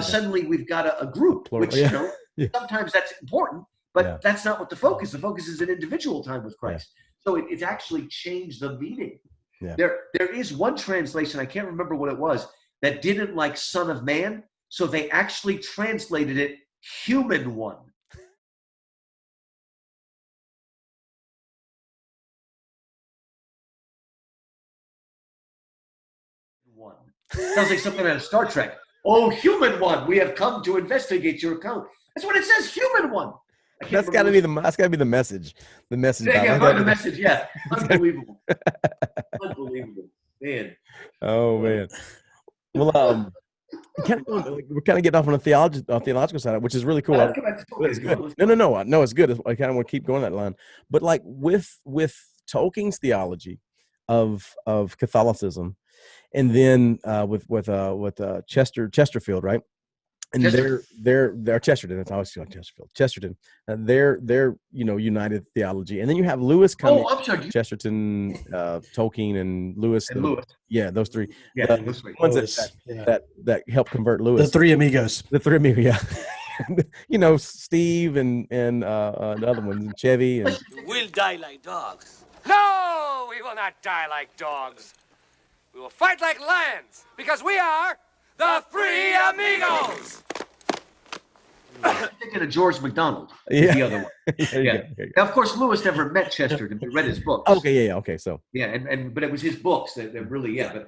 Suddenly we've got a group, which, sometimes that's important. But that's not what the focus. The focus is an individual time with Christ. So it's actually changed the meaning. Yeah. There is one translation, I can't remember what it was, that didn't like Son of Man, so they actually translated it Human One. Sounds like something out of Star Trek. Oh, Human One, we have come to investigate your account. That's what it says, Human One. That's got to be the message. The message. Yeah, the message. Yeah, unbelievable. Unbelievable, man. Oh man. Well, we're kind of getting off on a theological side, which is really cool. It's good. No, it's good. I kind of want to keep going that line. But like with Tolkien's theology of Catholicism, and then with Chesterfield, right? And they're Chesterton. That's always Chesterfield. Chesterton. They're united theology, and then you have Lewis coming. Oh, I'm sorry. Chesterton, Tolkien, and Lewis. Lewis. Yeah, those three. Yeah, those three. Ones that helped convert Lewis. The three amigos. The three amigos. Yeah. Steve and the other ones, Chevy. And we'll die like dogs. No, we will not die like dogs. We will fight like lions because we are the Three Amigos. I'm thinking of George MacDonald. Yeah. The other one. Yeah. Now, of course, Lewis never met Chesterton, but read his books. Okay. Yeah. Okay. So. Yeah, but it was his books that really. Yeah.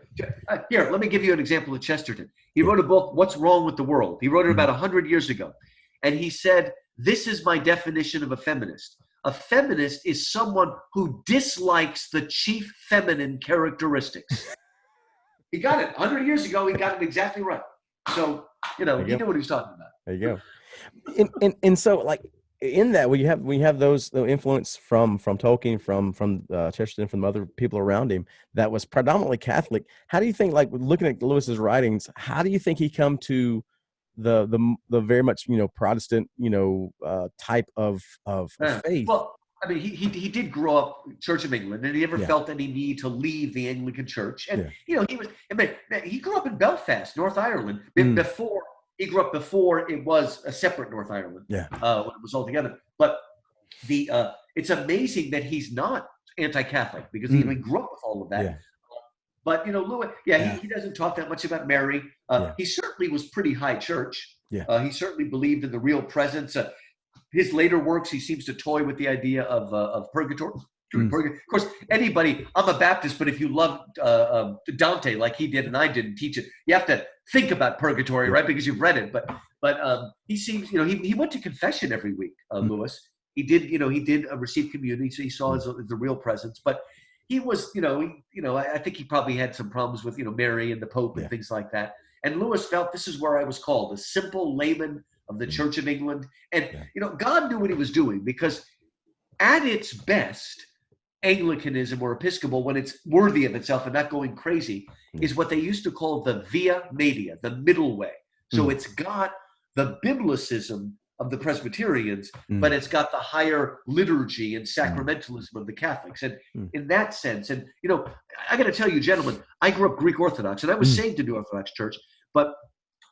But here, let me give you an example of Chesterton. He wrote a book, "What's Wrong with the World." He wrote it about 100 years ago, and he said, "This is my definition of a feminist. A feminist is someone who dislikes the chief feminine characteristics." He got it 100 years ago. He got it exactly right. So he knew what he was talking about. There you go. And so like in that we have those influence from Tolkien, from Chesterton, from other people around him that was predominantly Catholic. How do you think, like looking at Lewis's writings, how do you think he come to the very much Protestant type of faith? Well, I mean, he did grow up Church of England, and he never felt any need to leave the Anglican Church. And he grew up in Belfast, North Ireland, before he grew up before it was a separate North Ireland. Yeah, when it was all together. But it's amazing that he's not anti-Catholic because he even grew up with all of that. Yeah. But Lewis, he doesn't talk that much about Mary. He certainly was pretty high church. Yeah, he certainly believed in the real presence. His later works, he seems to toy with the idea of purgatory. Of course, I'm a Baptist, but if you love Dante like he did and I didn't teach it, you have to think about purgatory, right? Because you've read it. But he seems, he went to confession every week, Lewis. He did receive community, so he saw the real presence. But he was, I think he probably had some problems with, Mary and the Pope and things like that. And Lewis felt this is where I was called, a simple layman of the Church of England. And, God knew what he was doing, because at its best, Anglicanism or Episcopal, when it's worthy of itself and not going crazy, is what they used to call the via media, the middle way. So it's got the biblicism of the Presbyterians, but it's got the higher liturgy and sacramentalism of the Catholics. And in that sense, and, I got to tell you, gentlemen, I grew up Greek Orthodox, and I was saved in the Orthodox Church, but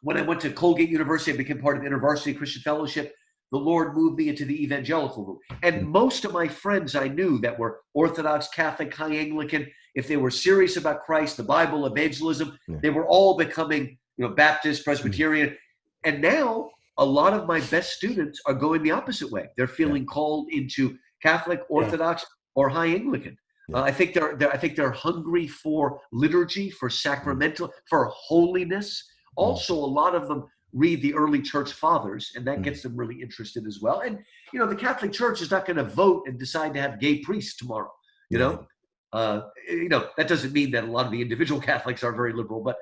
when I went to Colgate University, I became part of the InterVarsity Christian Fellowship. The Lord moved me into the evangelical room. And most of my friends I knew that were Orthodox, Catholic, High Anglican, if they were serious about Christ, the Bible, evangelism, they were all becoming, Baptist, Presbyterian. And now a lot of my best students are going the opposite way. They're feeling called into Catholic, Orthodox, or High Anglican. I think they're hungry for liturgy, for sacramental, for holiness. Also, a lot of them read the early church fathers, and that gets them really interested as well. And, the Catholic Church is not going to vote and decide to have gay priests tomorrow, that doesn't mean that a lot of the individual Catholics are very liberal, but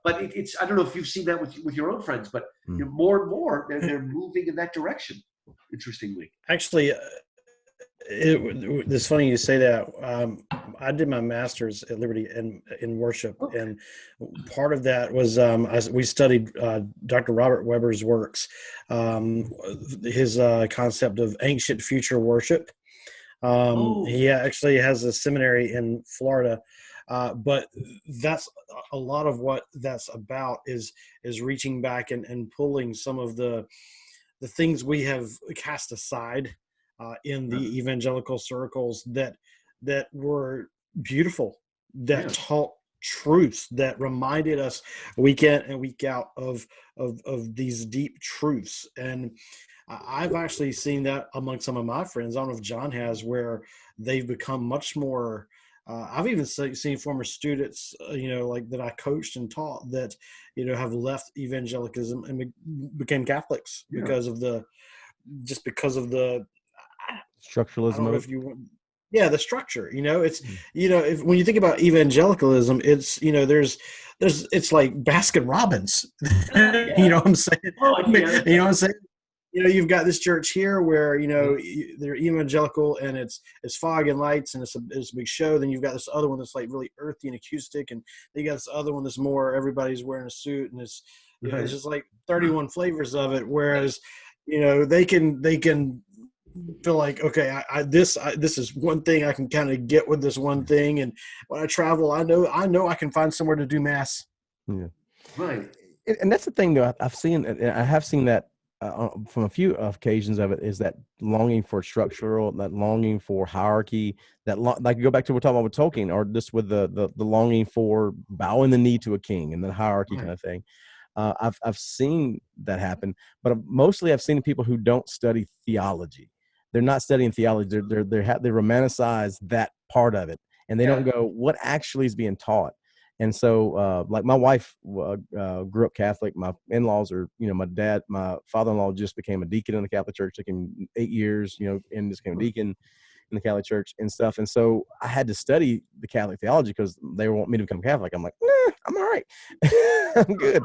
it's, I don't know if you've seen that with your own friends, but more and more, they're moving in that direction, interestingly. Actually, it's funny you say that. I did my master's at Liberty in worship, and part of that was we studied Dr. Robert Weber's works, his concept of ancient future worship. He actually has a seminary in Florida, but that's a lot of what that's about is reaching back and pulling some of the the things we have cast aside in the evangelical circles that were beautiful, that taught truths, that reminded us week in and week out of these deep truths. And I've actually seen that among some of my friends. I don't know if John has, where they've become much more. I've even seen former students, like that I coached and taught, that have left evangelicalism and became Catholics because of the structuralism. I don't know if you. Yeah, the structure. It's when you think about evangelicalism, it's it's like Baskin Robbins. You know what I'm saying? Oh, yeah. You know what I'm saying? You've got this church here where they're evangelical and it's fog and lights and it's a big show. Then you've got this other one that's like really earthy and acoustic, and then you got this other one that's more everybody's wearing a suit and it's it's just like 31 flavors of it. Whereas they can feel like, okay, this is one thing I can kind of get with this one thing, and when I travel, I know I can find somewhere to do mass. Yeah, right. And that's the thing, though. I have seen that from a few occasions of it, is that longing for structural, that longing for hierarchy, that like go back to what we're talking about with Tolkien, or just with the longing for bowing the knee to a king and the hierarchy kind of thing. I've seen that happen, but mostly I've seen people who don't study theology. They're not studying theology. They romanticize that part of it, and they don't go what actually is being taught. And so, like my wife grew up Catholic. My in-laws are, my father-in-law just became a deacon in the Catholic Church. Took him 8 years, and just became a deacon in the Catholic Church and stuff. And so I had to study the Catholic theology because they want me to become Catholic. I'm like, nah, I'm all right. I'm good.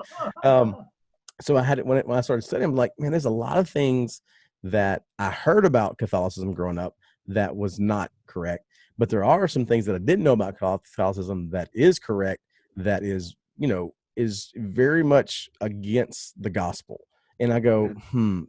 So I had it when I started studying. I'm like, man, there's a lot of things that I heard about Catholicism growing up that was not correct. But there are some things that I didn't know about Catholicism that is correct, that is, is very much against the gospel. And I go,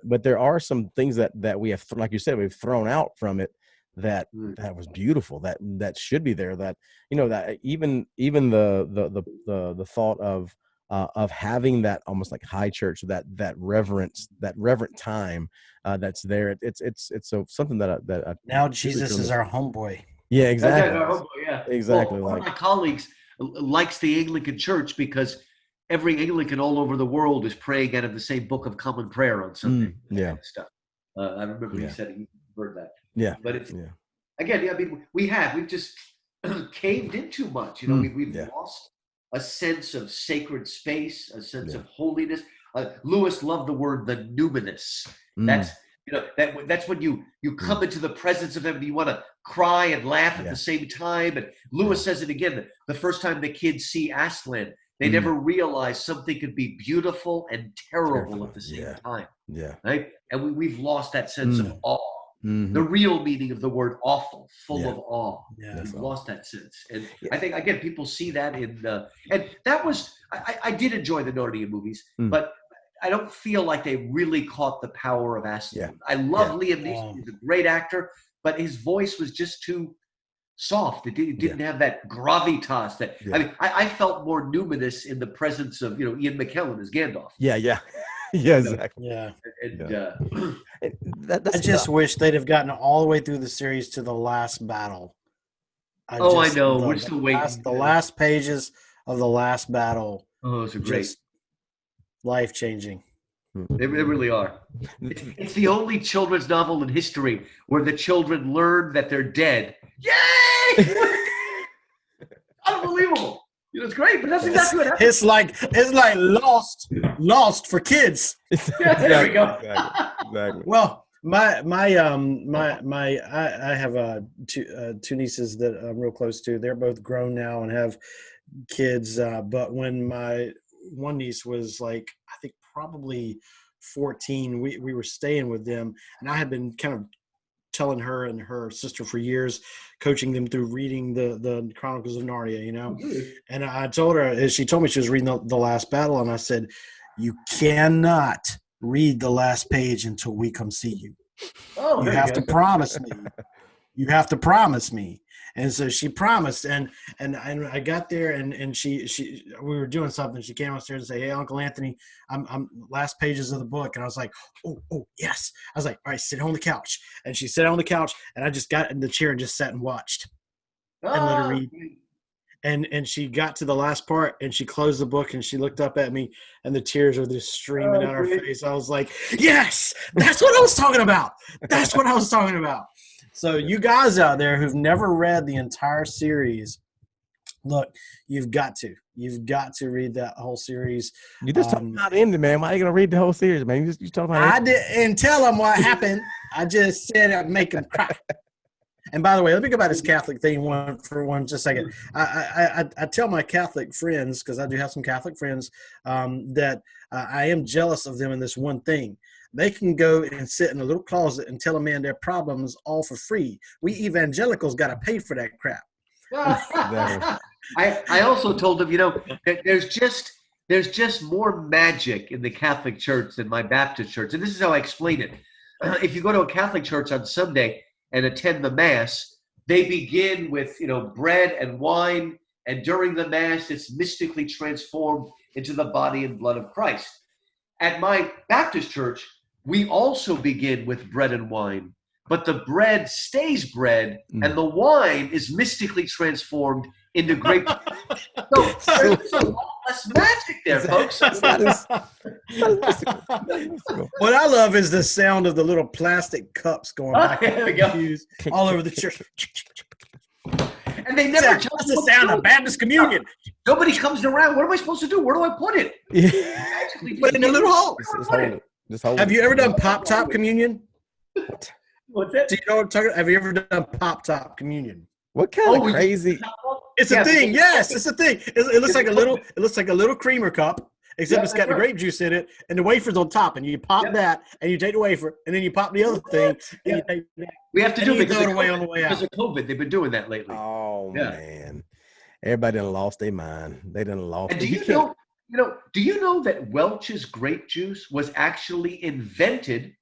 but there are some things that we have, like you said, we've thrown out from it that was beautiful, that should be there, that, that even the thought of having that almost like high church, that reverence, that reverent time that's there. It's so something that I now Jesus is our homeboy. Yeah, exactly. Yeah. Exactly. Well, one of my colleagues likes the Anglican Church because every Anglican all over the world is praying out of the same Book of Common Prayer on Sunday. Yeah. Stuff. I remember he said he heard that. Yeah. But it's again, I mean, we've just caved in too much. We've lost a sense of sacred space, a sense of holiness. Lewis loved the word the numinous. That's that's when you come into the presence of him and you want to cry and laugh at the same time. And Lewis says it again, the first time the kids see Aslan, they never realize something could be beautiful and terrible at the same time. Yeah. Right? And we've lost that sense of awe. The real meaning of the word awful, full of awe. Yeah, we've lost that sense. And I think, again, people see that in and that was, I did enjoy the Narnia movies, but I don't feel like they really caught the power of Aslan. I love Liam Neeson. He's a great actor, but his voice was just too soft. It didn't have that gravitas. I mean, I felt more numinous in the presence of Ian McKellen as Gandalf. Yeah, exactly. Yeah. And, I just wish they'd have gotten all the way through the series to the last battle. I know. We're still waiting. The last pages of the last battle. Oh, those are great. Life-changing. They really are. It's the only children's novel in history where the children learn that they're dead. Yay! Unbelievable. It's great, but that's exactly what happened. It's like Lost for kids. There we go. Exactly. Well, I have two nieces that I'm real close to. They're both grown now and have kids. But when my one niece was like, I think probably 14, we were staying with them, and I had been kind of telling her and her sister for years, coaching them through reading the Chronicles of Narnia, and I told her, she told me she was reading the last battle, and I said, you cannot read the last page until we come see you. You have to promise me. You have to promise me. And so she promised, and I got there, and she we were doing something. She came upstairs and said, "Hey, Uncle Anthony, I'm last pages of the book." And I was like, "Oh, yes." I was like, "All right, sit on the couch." And she sat on the couch, and I just got in the chair and just sat and watched and let her read. And she got to the last part, and she closed the book, and she looked up at me, and the tears were just streaming out her face. I was like, "Yes, that's what I was talking about. That's what I was talking about." So you guys out there who've never read the entire series, look, you've got to read that whole series. You just talking about the ending, man. Why are you gonna read the whole series, man? You talking about I didn't tell them what happened. I just said I'd make them cry. And by the way, let me go back to this Catholic thing for just a second. I tell my Catholic friends, because I do have some Catholic friends, that I am jealous of them in this one thing. They can go and sit in a little closet and tell a man their problems all for free. We evangelicals got to pay for that crap. I also told them, that there's just more magic in the Catholic Church than my Baptist church. And this is how I explain it. If you go to a Catholic church on Sunday and attend the Mass, they begin with, bread and wine. And during the Mass, it's mystically transformed into the body and blood of Christ. At my Baptist church, we also begin with bread and wine, but the bread stays bread and the wine is mystically transformed into grape. So there's a lot less magic there, folks. What I love is the sound of the little plastic cups going back all over the church. And they never tell us the sound of Baptist communion. Nobody comes around. What am I supposed to do? Where do I put it? Put it in a little hole. Just hold Have you ever done pop-top communion? What's that? Do you know what I'm talking about? Have you ever done pop-top communion? What kind of crazy? It's a thing. Yes, it's a thing. It looks like a little. It looks like a little creamer cup, except it's got the grape juice in it, and the wafer's on top. And you pop that, and you take the wafer, and then you pop the other thing. And you take that, we have to do it because of away on the way out. Because of COVID. They've been doing that lately. Oh man, everybody done lost their mind. They done lost. And do you know that Welch's grape juice was actually invented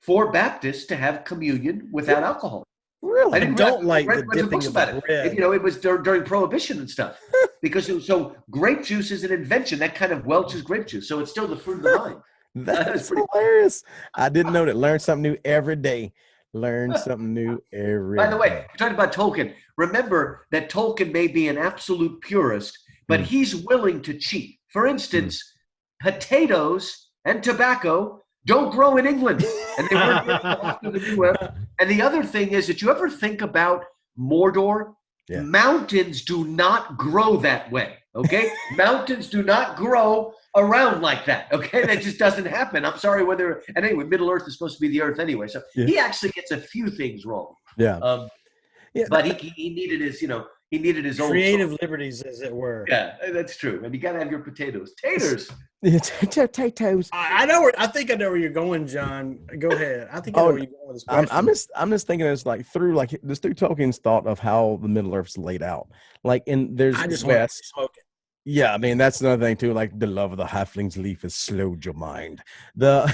for Baptists to have communion without alcohol? Really? I don't like the dipping of about bread. It was during Prohibition and stuff. Because so grape juice is an invention, that kind of Welch's grape juice. So it's still the fruit of the vine. That's hilarious. I didn't know that. Learn something new every day. Learn something new every day. By the way, you're talking about Tolkien. Remember that Tolkien may be an absolute purist, but he's willing to cheat. For instance, potatoes and tobacco don't grow in England. And they weren't after the New Era. And the other thing is, did you ever think about Mordor? Yeah. Mountains do not grow that way, okay? Mountains do not grow around like that, okay? That just doesn't happen. I'm sorry whether, and anyway, Middle Earth is supposed to be the Earth anyway, so he actually gets a few things wrong. Yeah. But he needed his, he needed his own creative liberties, as it were. Yeah, that's true. And you got to have your potatoes. Taters. Potatoes. I think I know where you're going, John. Go ahead. I think I know where you're going with this question. I'm just thinking it's like through Tolkien's thought of how the Middle Earth's laid out. Like I just want to smoke it. Yeah, I mean that's another thing too. Like the love of the halfling's leaf has slowed your mind. But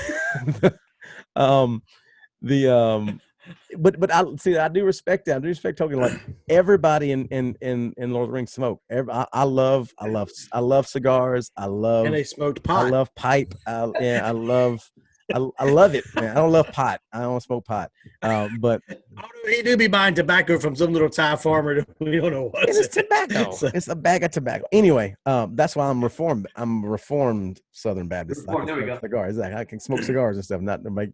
I do respect that. I do respect Tolkien. Like everybody in Lord of the Rings smoke. I love cigars. And they smoked pot. I love pipe. I love it, man. I don't love pot. I don't smoke pot. But he do be buying tobacco from some little Thai farmer that we don't know what. It's tobacco. It's a bag of tobacco. Anyway, that's why I'm reformed. I'm a reformed Southern Baptist. There we go. Cigars. I can smoke cigars and stuff. Not to make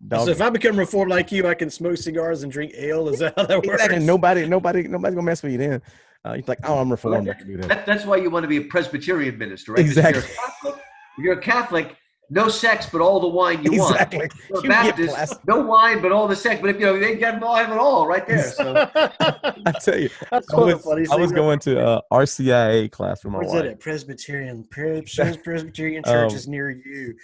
So if I become reformed like you, I can smoke cigars and drink ale. Is that how that works? Exactly. Nobody's gonna mess with you then. You're like, oh, I'm reformed. I can do that. That's why you want to be a Presbyterian minister, right? Exactly. If you're a Catholic, no sex but all the wine you want. Exactly. You're a Baptist, no wine but all the sex. But if they can have it all right there. So I tell you, I was going to RCIA class for my wife. Where's it at? Presbyterian church is near you.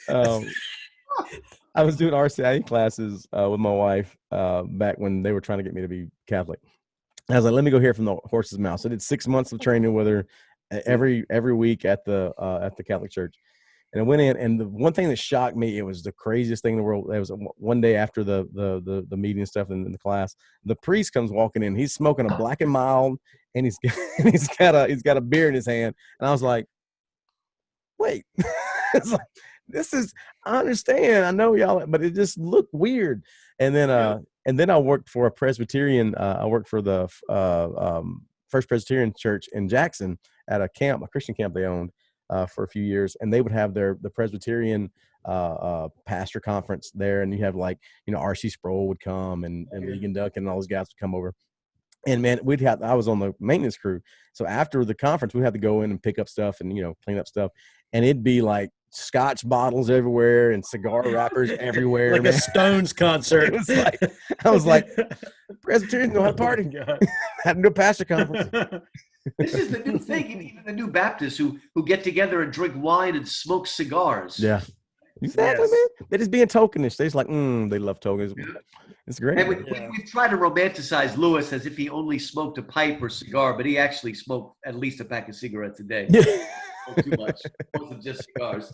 I was doing RCIA classes with my wife back when they were trying to get me to be Catholic. I was like, let me go hear from the horse's mouth. So I did 6 months of training with her every week at the Catholic church. And I went in, and the one thing that shocked me, it was the craziest thing in the world. It was one day after the meeting and stuff in the class. The priest comes walking in. He's smoking a Black and Mild, and he's got a beer in his hand. And I was like, wait, it's like, this is, I understand, I know y'all, but it just looked weird. And then I worked for a Presbyterian. I worked for the First Presbyterian Church in Jackson at a Christian camp they owned for a few years, and they would have the Presbyterian pastor conference there, and you have R.C. Sproul would come and Ligon Duncan and all those guys would come over. And man, I was on the maintenance crew. So after the conference, we had to go in and pick up stuff and, clean up stuff. And it'd be like Scotch bottles everywhere and cigar wrappers everywhere. Like a Stones concert. It was like, I was like, Presbyterians don't have a party. Had to do a pastor conference. This is the new thing. Even the new Baptists who get together and drink wine and smoke cigars. Yeah. Exactly, yes. Man. They're just being tokenish. They're just like, they love tokens. Yeah. It's great. And we've tried to romanticize Lewis as if he only smoked a pipe or cigar, but he actually smoked at least a pack of cigarettes a day. Too much. It wasn't just cigars.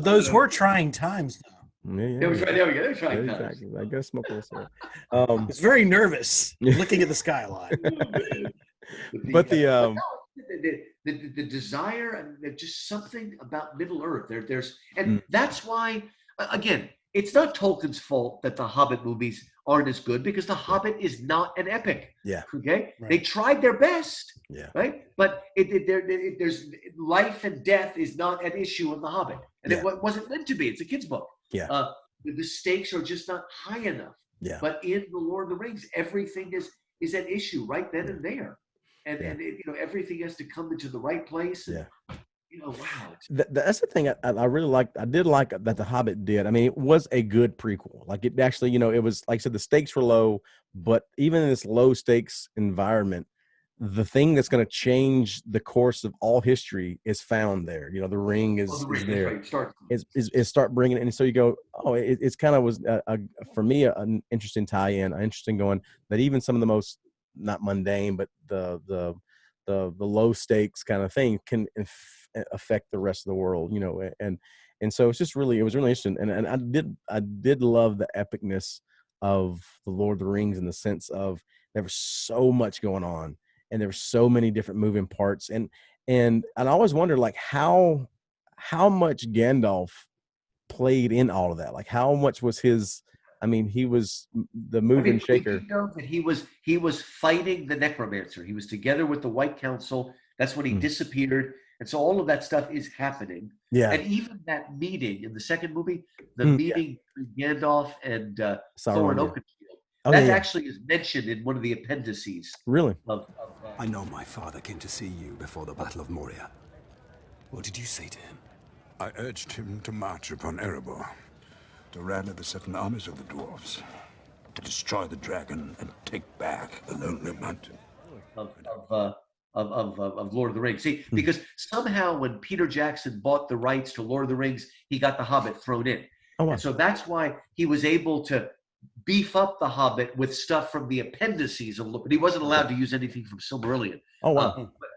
Those were trying times, though. Yeah. There we go. They're trying times. Exactly. I gotta smoke a cigarette. It's very nervous looking at the skyline. But the desire and just something about Middle Earth. That's why, again, it's not Tolkien's fault that the Hobbit movies aren't as good, because the Hobbit is not an epic. Yeah. Okay. Right. They tried their best. Yeah. Right. But there's life and death is not an issue in the Hobbit, and it wasn't meant to be. It's a kid's book. Yeah. The stakes are just not high enough. Yeah. But in the Lord of the Rings, everything is an issue right then and there. And everything has to come into the right place. And, wow. That's the thing I really liked. I did like that the Hobbit did. I mean, it was a good prequel. Like, it actually, it was, like I said, the stakes were low, but even in this low stakes environment, the thing that's going to change the course of all history is found there. The ring is there. Right. Is start bringing it, and so you go, it's kind of was for me an interesting tie-in, interesting going that even some of the most not mundane, but the low stakes kind of thing can affect the rest of the world, and so it was really interesting, and I did love the epicness of the Lord of the Rings in the sense of there was so much going on, and there were so many different moving parts, and I always wondered how much Gandalf played in all of that, like how much was his. I mean, he was the moving shaker. We know that he was fighting the necromancer. He was together with the White Council. That's when he disappeared. And so all of that stuff is happening. Yeah. And even that meeting in the second movie, meeting between Gandalf and Thorin Oakenshield, that actually is mentioned in one of the appendices. Really? I know my father came to see you before the Battle of Moria. What did you say to him? I urged him to march upon Erebor, to rally the 7 armies of the dwarves, to destroy the dragon and take back the Lonely Mountain. Of Lord of the Rings. See, because somehow when Peter Jackson bought the rights to Lord of the Rings, he got the Hobbit thrown in. Oh, wow. And so that's why he was able to beef up the Hobbit with stuff from the appendices of, but he wasn't allowed to use anything from Silmarillion. Oh, wow. But,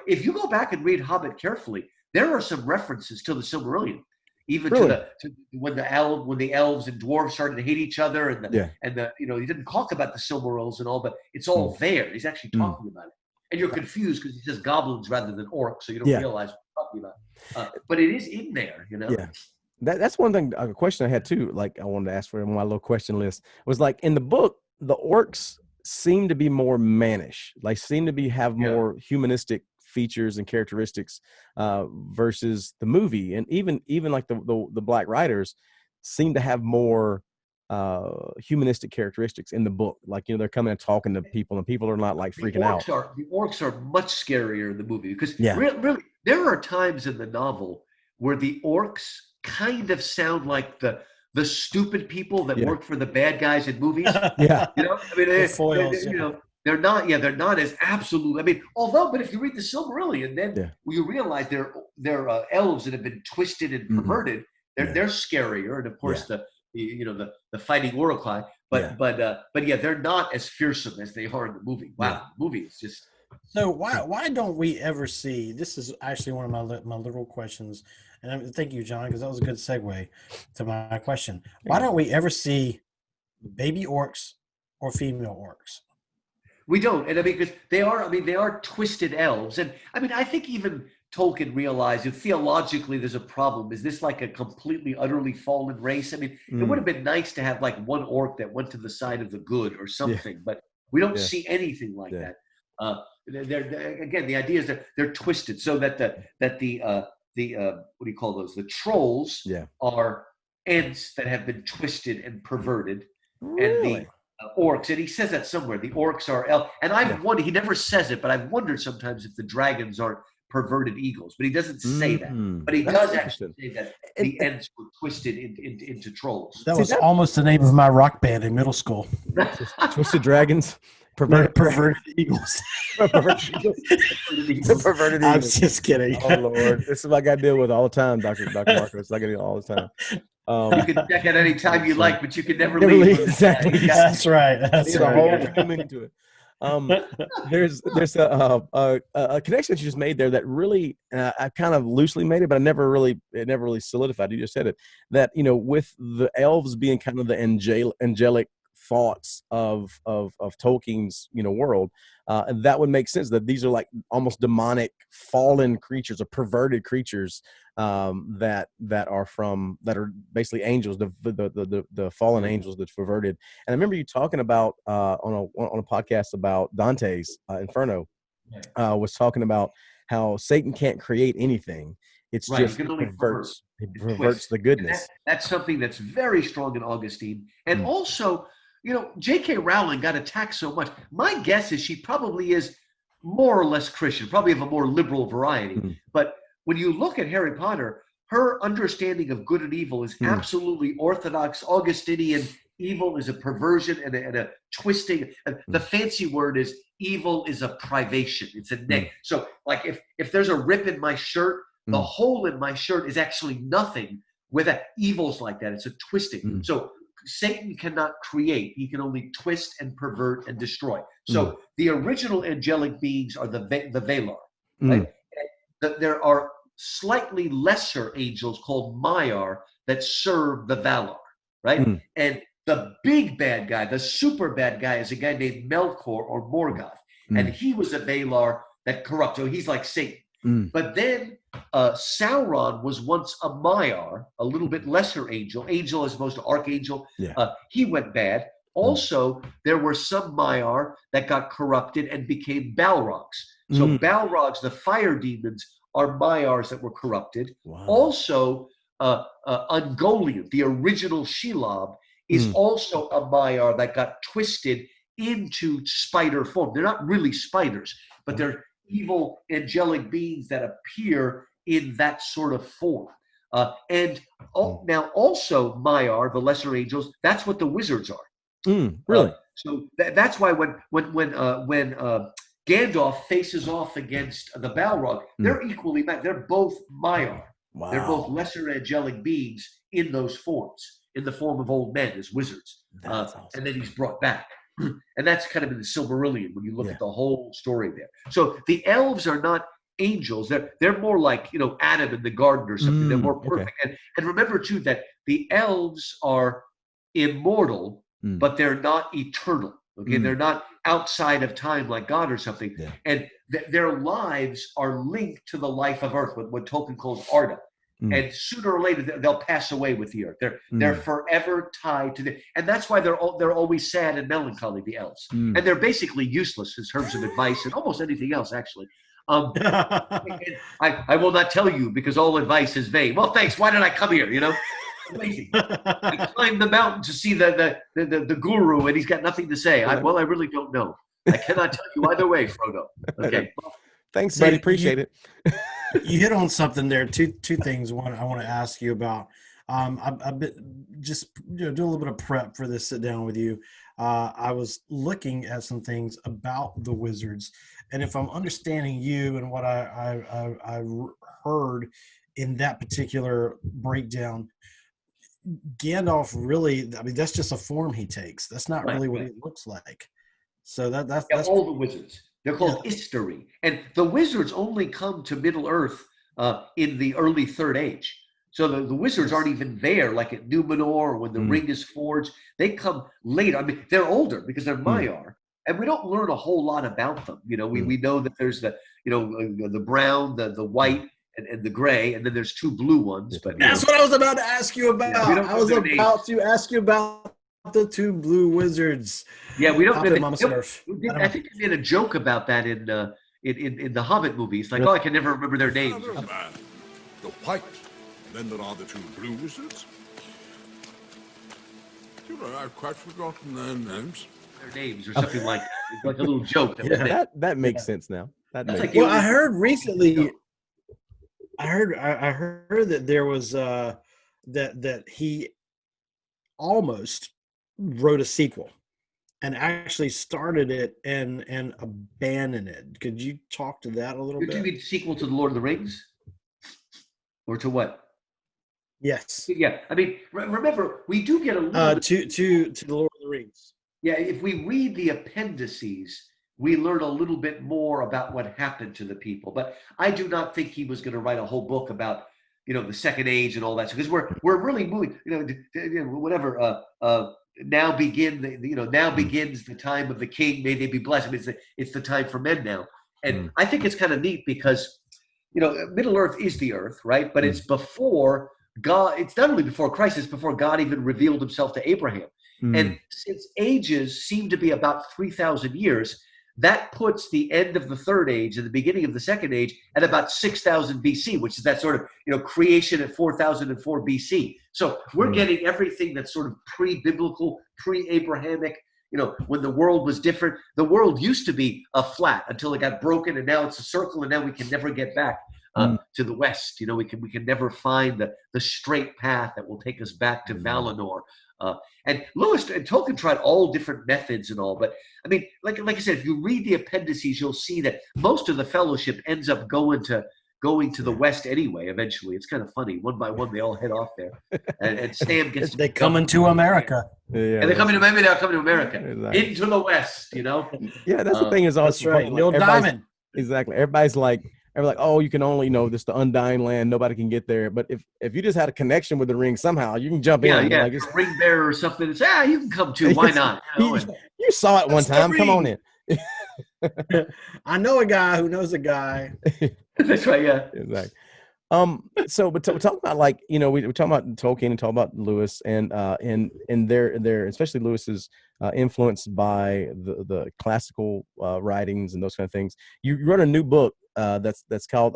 if you go back and read Hobbit carefully, there are some references to the Silmarillion. Even to when the elves and dwarves started to hate each other, and he didn't talk about the Silmarils and all, but it's all there. He's actually talking about it, and you're confused because he says goblins rather than orcs, so you don't realize what he's talking about. But it is in there, Yeah, that's one thing. A question I had too, like I wanted to ask for my little question list was like in the book, the orcs seem to be more mannish, like seem to have more humanistic features and characteristics versus the movie, and even like the Black Riders seem to have more humanistic characteristics in the book. Like they're coming and talking to people, and people are not like freaking out. The orcs are much scarier in the movie because really there are times in the novel where the orcs kind of sound like the stupid people that work for the bad guys in movies. They're not as absolute. I mean, but if you read the Silmarillion, then you realize they're elves that have been twisted and perverted. They're scarier, and of course the fighting Uruk-hai. But they're not as fearsome as they are in the movie. Wow, the movie is just So why don't we ever see? This is actually one of my literal questions, and thank you, John, because that was a good segue to my question. Why don't we ever see baby orcs or female orcs? We don't, and I mean, because they are twisted elves, and I mean, I think even Tolkien realized that theologically there's a problem. Is this like a completely, utterly fallen race? I mean, it would have been nice to have like one orc that went to the side of the good or something, but we don't see anything like that. They're again, the idea is that they're twisted so that the what do you call those? The trolls are ents that have been twisted and perverted, and the orcs, and he says that somewhere. The orcs are elf, and I've wondered. He never says it, but I've wondered sometimes if the dragons aren't perverted eagles. But he doesn't say that. But he does actually say that the ents were twisted into trolls. That was almost the name of my rock band in middle school. Twisted Dragons. Perverted eagles. Perverted eagles. I'm just kidding. Oh Lord, this is what I got to deal with all the time, Dr. Markos. I get it all the time. You can check out any time you like, but you can never leave. Exactly. That's right. That's right. Into it. There's a connection that you just made there that really, I kind of loosely made it, but it never really solidified. You just said it, that with the elves being kind of the angelic thoughts of Tolkien's world, that would make sense that these are like almost demonic fallen creatures or perverted creatures that are basically angels, the fallen angels that's perverted. And I remember you talking about on a podcast about Dante's Inferno, was talking about how Satan can't create anything. It's just he perverts the goodness. That's something that's very strong in Augustine. And also, J.K. Rowling got attacked so much. My guess is she probably is more or less Christian, probably of a more liberal variety. But when you look at Harry Potter, her understanding of good and evil is absolutely orthodox, Augustinian. Evil is a perversion and a twisting. The fancy word is evil is a privation. It's a negative. So, like if there's a rip in my shirt, the hole in my shirt is actually nothing. With that, evil's like that. It's a twisting. So Satan cannot create. He can only twist and pervert and destroy. So the original angelic beings are the Valar. Right? There are slightly lesser angels called Maiar that serve the Valar. Right? And the big bad guy, the super bad guy, is a guy named Melkor or Morgoth. And he was a Valar that corrupts. So he's like Satan. But then Sauron was once a Maiar, a little bit lesser angel as opposed to archangel. He went bad. Also, there were some Maiar that got corrupted and became Balrogs. So Balrogs, the fire demons, are Maiars that were corrupted. Also, Ungoliant, the original Shelob, is also a Maiar that got twisted into spider form. They're not really spiders, but they're evil angelic beings that appear in that sort of form. Now also Maiar, the lesser angels, that's what the wizards are. Really? So that's why when Gandalf faces off against the Balrog, they're equally bad. They're both Maiar. Wow. They're both lesser angelic beings in those forms, in the form of old men as wizards. Awesome. And then he's brought back. And that's kind of in the Silmarillion when you look at the whole story there. So the elves are not angels. They're more like, Adam in the garden or something. They're more perfect. And remember too that the elves are immortal, but they're not eternal. Okay, they're not outside of time like God or something. And their lives are linked to the life of Earth, what Tolkien calls Arda. And sooner or later they'll pass away with the earth. They're forever tied to and that's why they're always sad and melancholy, the elves. And they're basically useless in terms of advice and almost anything else, actually. I will not tell you because all advice is vain. Well, thanks. Why did I come here? Amazing. I climbed the mountain to see the guru, and he's got nothing to say. I really don't know. I cannot tell you either way, Frodo. Okay. Thanks, buddy. Appreciate it. You hit on something there. Two things. One, I want to ask you about. I've been just doing a little bit of prep for this sit down with you. I was looking at some things about the wizards, and if I'm understanding you and what I heard in that particular breakdown, Gandalf really, that's just a form he takes. That's not really what he looks like. So that's all the wizards. They're called Istari. And the wizards only come to Middle Earth in the early Third Age. So the wizards aren't even there, like at Numenor, when the ring is forged. They come later. I mean, they're older because they're Maiar. And we don't learn a whole lot about them. You know, we know that there's the, you know, the brown, the white, and the gray, and then there's 2 blue ones. But that's what I was about to ask you about. I was about to ask you about the 2 blue wizards. Yeah, we don't. I think they made a joke about that in the Hobbit movies. Like, I can never remember their names. The white, then there are the 2 blue wizards. You know, I've quite forgotten their names. Their names or something like that. It's like a little joke. That makes sense now. Well, I heard recently. I heard that there was that he almost wrote a sequel and actually started it and abandoned it. Could you talk to that a little bit? Do you mean sequel to The Lord of the Rings? Or to what? Yes. Yeah. I mean, remember, we do get a little to The Lord of the Rings. Yeah, if we read the appendices, we learn a little bit more about what happened to the people. But I do not think he was going to write a whole book about, you know, the Second Age and all that. Because we're really moving, whatever. Now begins the time of the king. May they be blessed. I mean, it's the time for men now. And I think it's kind of neat because, you know, Middle Earth is the earth, right? But it's before God. It's not only before Christ. It's before God even revealed himself to Abraham. And since ages seem to be about 3,000 years, that puts the end of the Third Age and the beginning of the Second Age at about 6,000 BC, which is that sort of, you know, creation at 4004 BC. So we're getting everything that's sort of pre-biblical, pre-Abrahamic, you know, when the world was different. The world used to be a flat until it got broken, and now it's a circle, and now we can never get back to the west. You know, we can never find the straight path that will take us back to Valinor. And Lewis and Tolkien tried all different methods and all, but I mean, like I said, if you read the appendices, you'll see that most of the fellowship ends up going to the west anyway. Eventually, it's kind of funny. One by one, they all head off there, and Sam gets. They come into America. Yeah, and they're coming to America, into the west. You know. Yeah, that's the thing. Is also right. Neil Diamond. Exactly. Everybody's like, oh, you can only, you know, this the undying land. Nobody can get there. But if you just had a connection with the ring somehow, you can jump in. Yeah, like, ring bearer or something. It's, you can come too. Why not? You saw it one time. Come on in. I know a guy who knows a guy. That's right. Yeah. Exactly. So, but we're talking about, like, you know, we're talking about Tolkien and talking about Lewis and their especially Lewis's influence by the classical writings and those kind of things. You wrote a new book that's called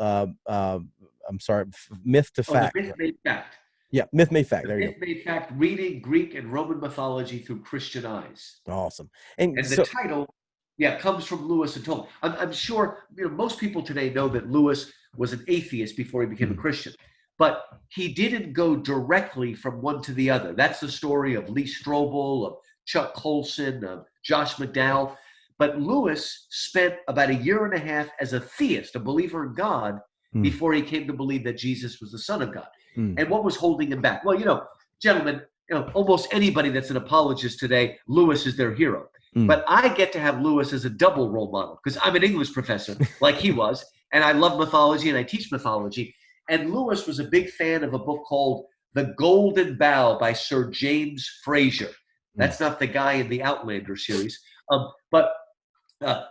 Myth to Fact. Myth Made Fact. Yeah, Myth Made Fact. There you go. Myth Made Fact: Reading Greek and Roman mythology through Christian eyes. Awesome. And the title, comes from Lewis and Tolkien. I'm sure, you know, most people today know that Lewis was an atheist before he became a Christian, but he didn't go directly from one to the other. That's the story of Lee Strobel, of Chuck Colson, of Josh McDowell. But Lewis spent about 1.5 years as a theist, a believer in God, before he came to believe that Jesus was the Son of God. And what was holding him back? Well, you know, gentlemen, you know, almost anybody that's an apologist today, Lewis is their hero. But I get to have Lewis as a double role model because I'm an English professor like he was, and I love mythology and I teach mythology. And Lewis was a big fan of a book called The Golden Bough by Sir James Frazer. That's not the guy in the Outlander series, but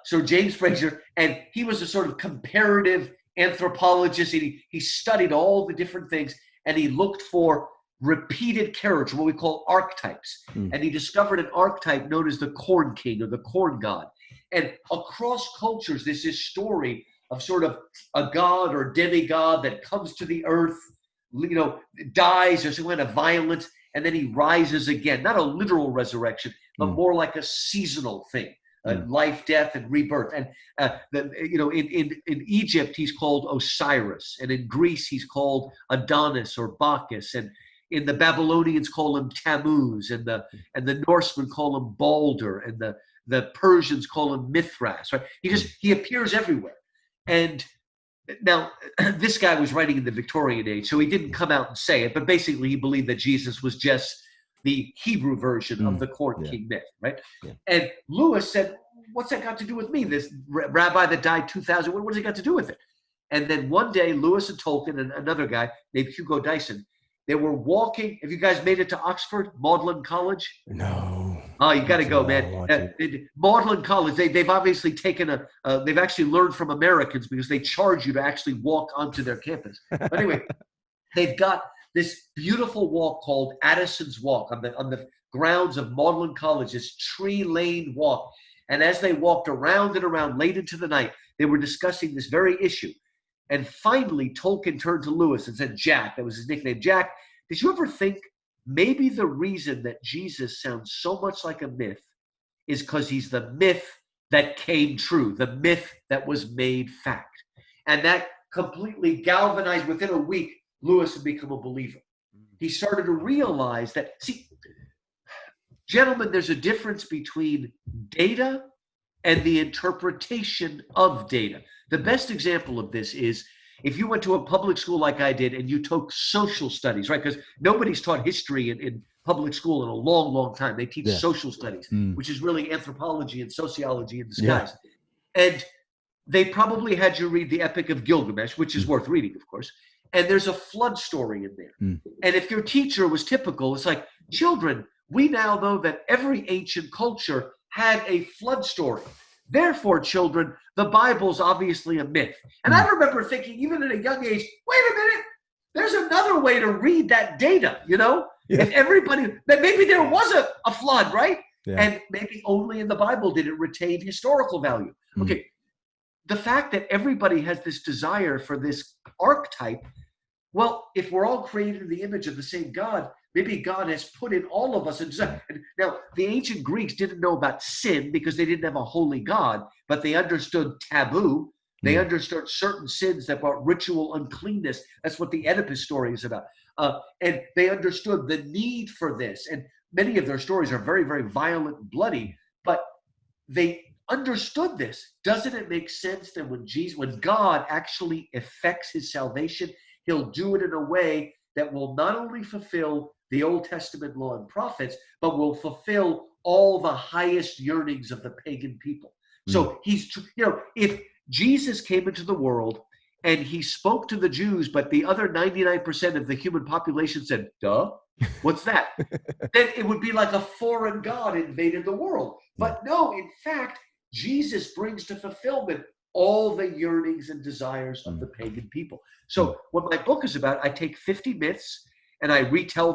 Sir James Frazer, and he was a sort of comparative anthropologist. He studied all the different things, and he looked for repeated characters, what we call archetypes. And he discovered an archetype known as the Corn King or the Corn God. And across cultures, there's this story of sort of a god or demigod that comes to the earth, you know, dies or some kind of violence, and then he rises again. Not a literal resurrection, but more like a seasonal thing. Life, death, and rebirth. And in Egypt, he's called Osiris, and in Greece, he's called Adonis or Bacchus, and in the Babylonians call him Tammuz, and the Norsemen call him Balder, and the Persians call him Mithras. Right? He appears everywhere. And now this guy was writing in the Victorian age, so he didn't come out and say it, but basically he believed that Jesus was just the Hebrew version of the Corn King myth, right? And Lewis said, what's that got to do with me? This rabbi that died 2,000, what has it got to do with it? And then one day, Lewis and Tolkien and another guy named Hugo Dyson, they were walking. Have you guys made it to Oxford, Magdalen College? No. Oh, you got to go, man. Magdalen College, they've obviously taken they've actually learned from Americans because they charge you to actually walk onto their campus. But anyway, they've got this beautiful walk called Addison's Walk on the grounds of Magdalen College, this tree-laned walk. And as they walked around and around late into the night, they were discussing this very issue. And finally, Tolkien turned to Lewis and said, Jack, that was his nickname, Jack, did you ever think maybe the reason that Jesus sounds so much like a myth is because he's the myth that came true, the myth that was made fact? And that completely galvanized, within a week, Lewis had become a believer. He started to realize that, see, gentlemen, there's a difference between data and the interpretation of data. The best example of this is if you went to a public school like I did and you took social studies, right? Because nobody's taught history in public school in a long, long time. They teach social studies, which is really anthropology and sociology in disguise. And they probably had you read the Epic of Gilgamesh, which is worth reading, of course. And there's a flood story in there. And if your teacher was typical, it's like, children, we now know that every ancient culture had a flood story. Therefore, children, the Bible's obviously a myth. And I remember thinking, even at a young age, wait a minute, there's another way to read that data, you know? If everybody, that maybe there was a flood, right? And maybe only in the Bible did it retain historical value. Okay, the fact that everybody has this desire for this archetype, well, if we're all created in the image of the same God, maybe God has put in all of us a desire. And now, the ancient Greeks didn't know about sin because they didn't have a holy God, but they understood taboo. They understood certain sins that brought ritual uncleanness. That's what the Oedipus story is about. And they understood the need for this. And many of their stories are very, very violent and bloody, but they understood this. Doesn't it make sense that when God actually effects his salvation, he'll do it in a way that will not only fulfill the Old Testament law and prophets, but will fulfill all the highest yearnings of the pagan people. So he's, if Jesus came into the world and he spoke to the Jews, but the other 99% of the human population said, duh, what's that? Then it would be like a foreign God invaded the world. But no, in fact, Jesus brings to fulfillment all the yearnings and desires of the pagan people. So what my book is about, I take 50 myths and I retell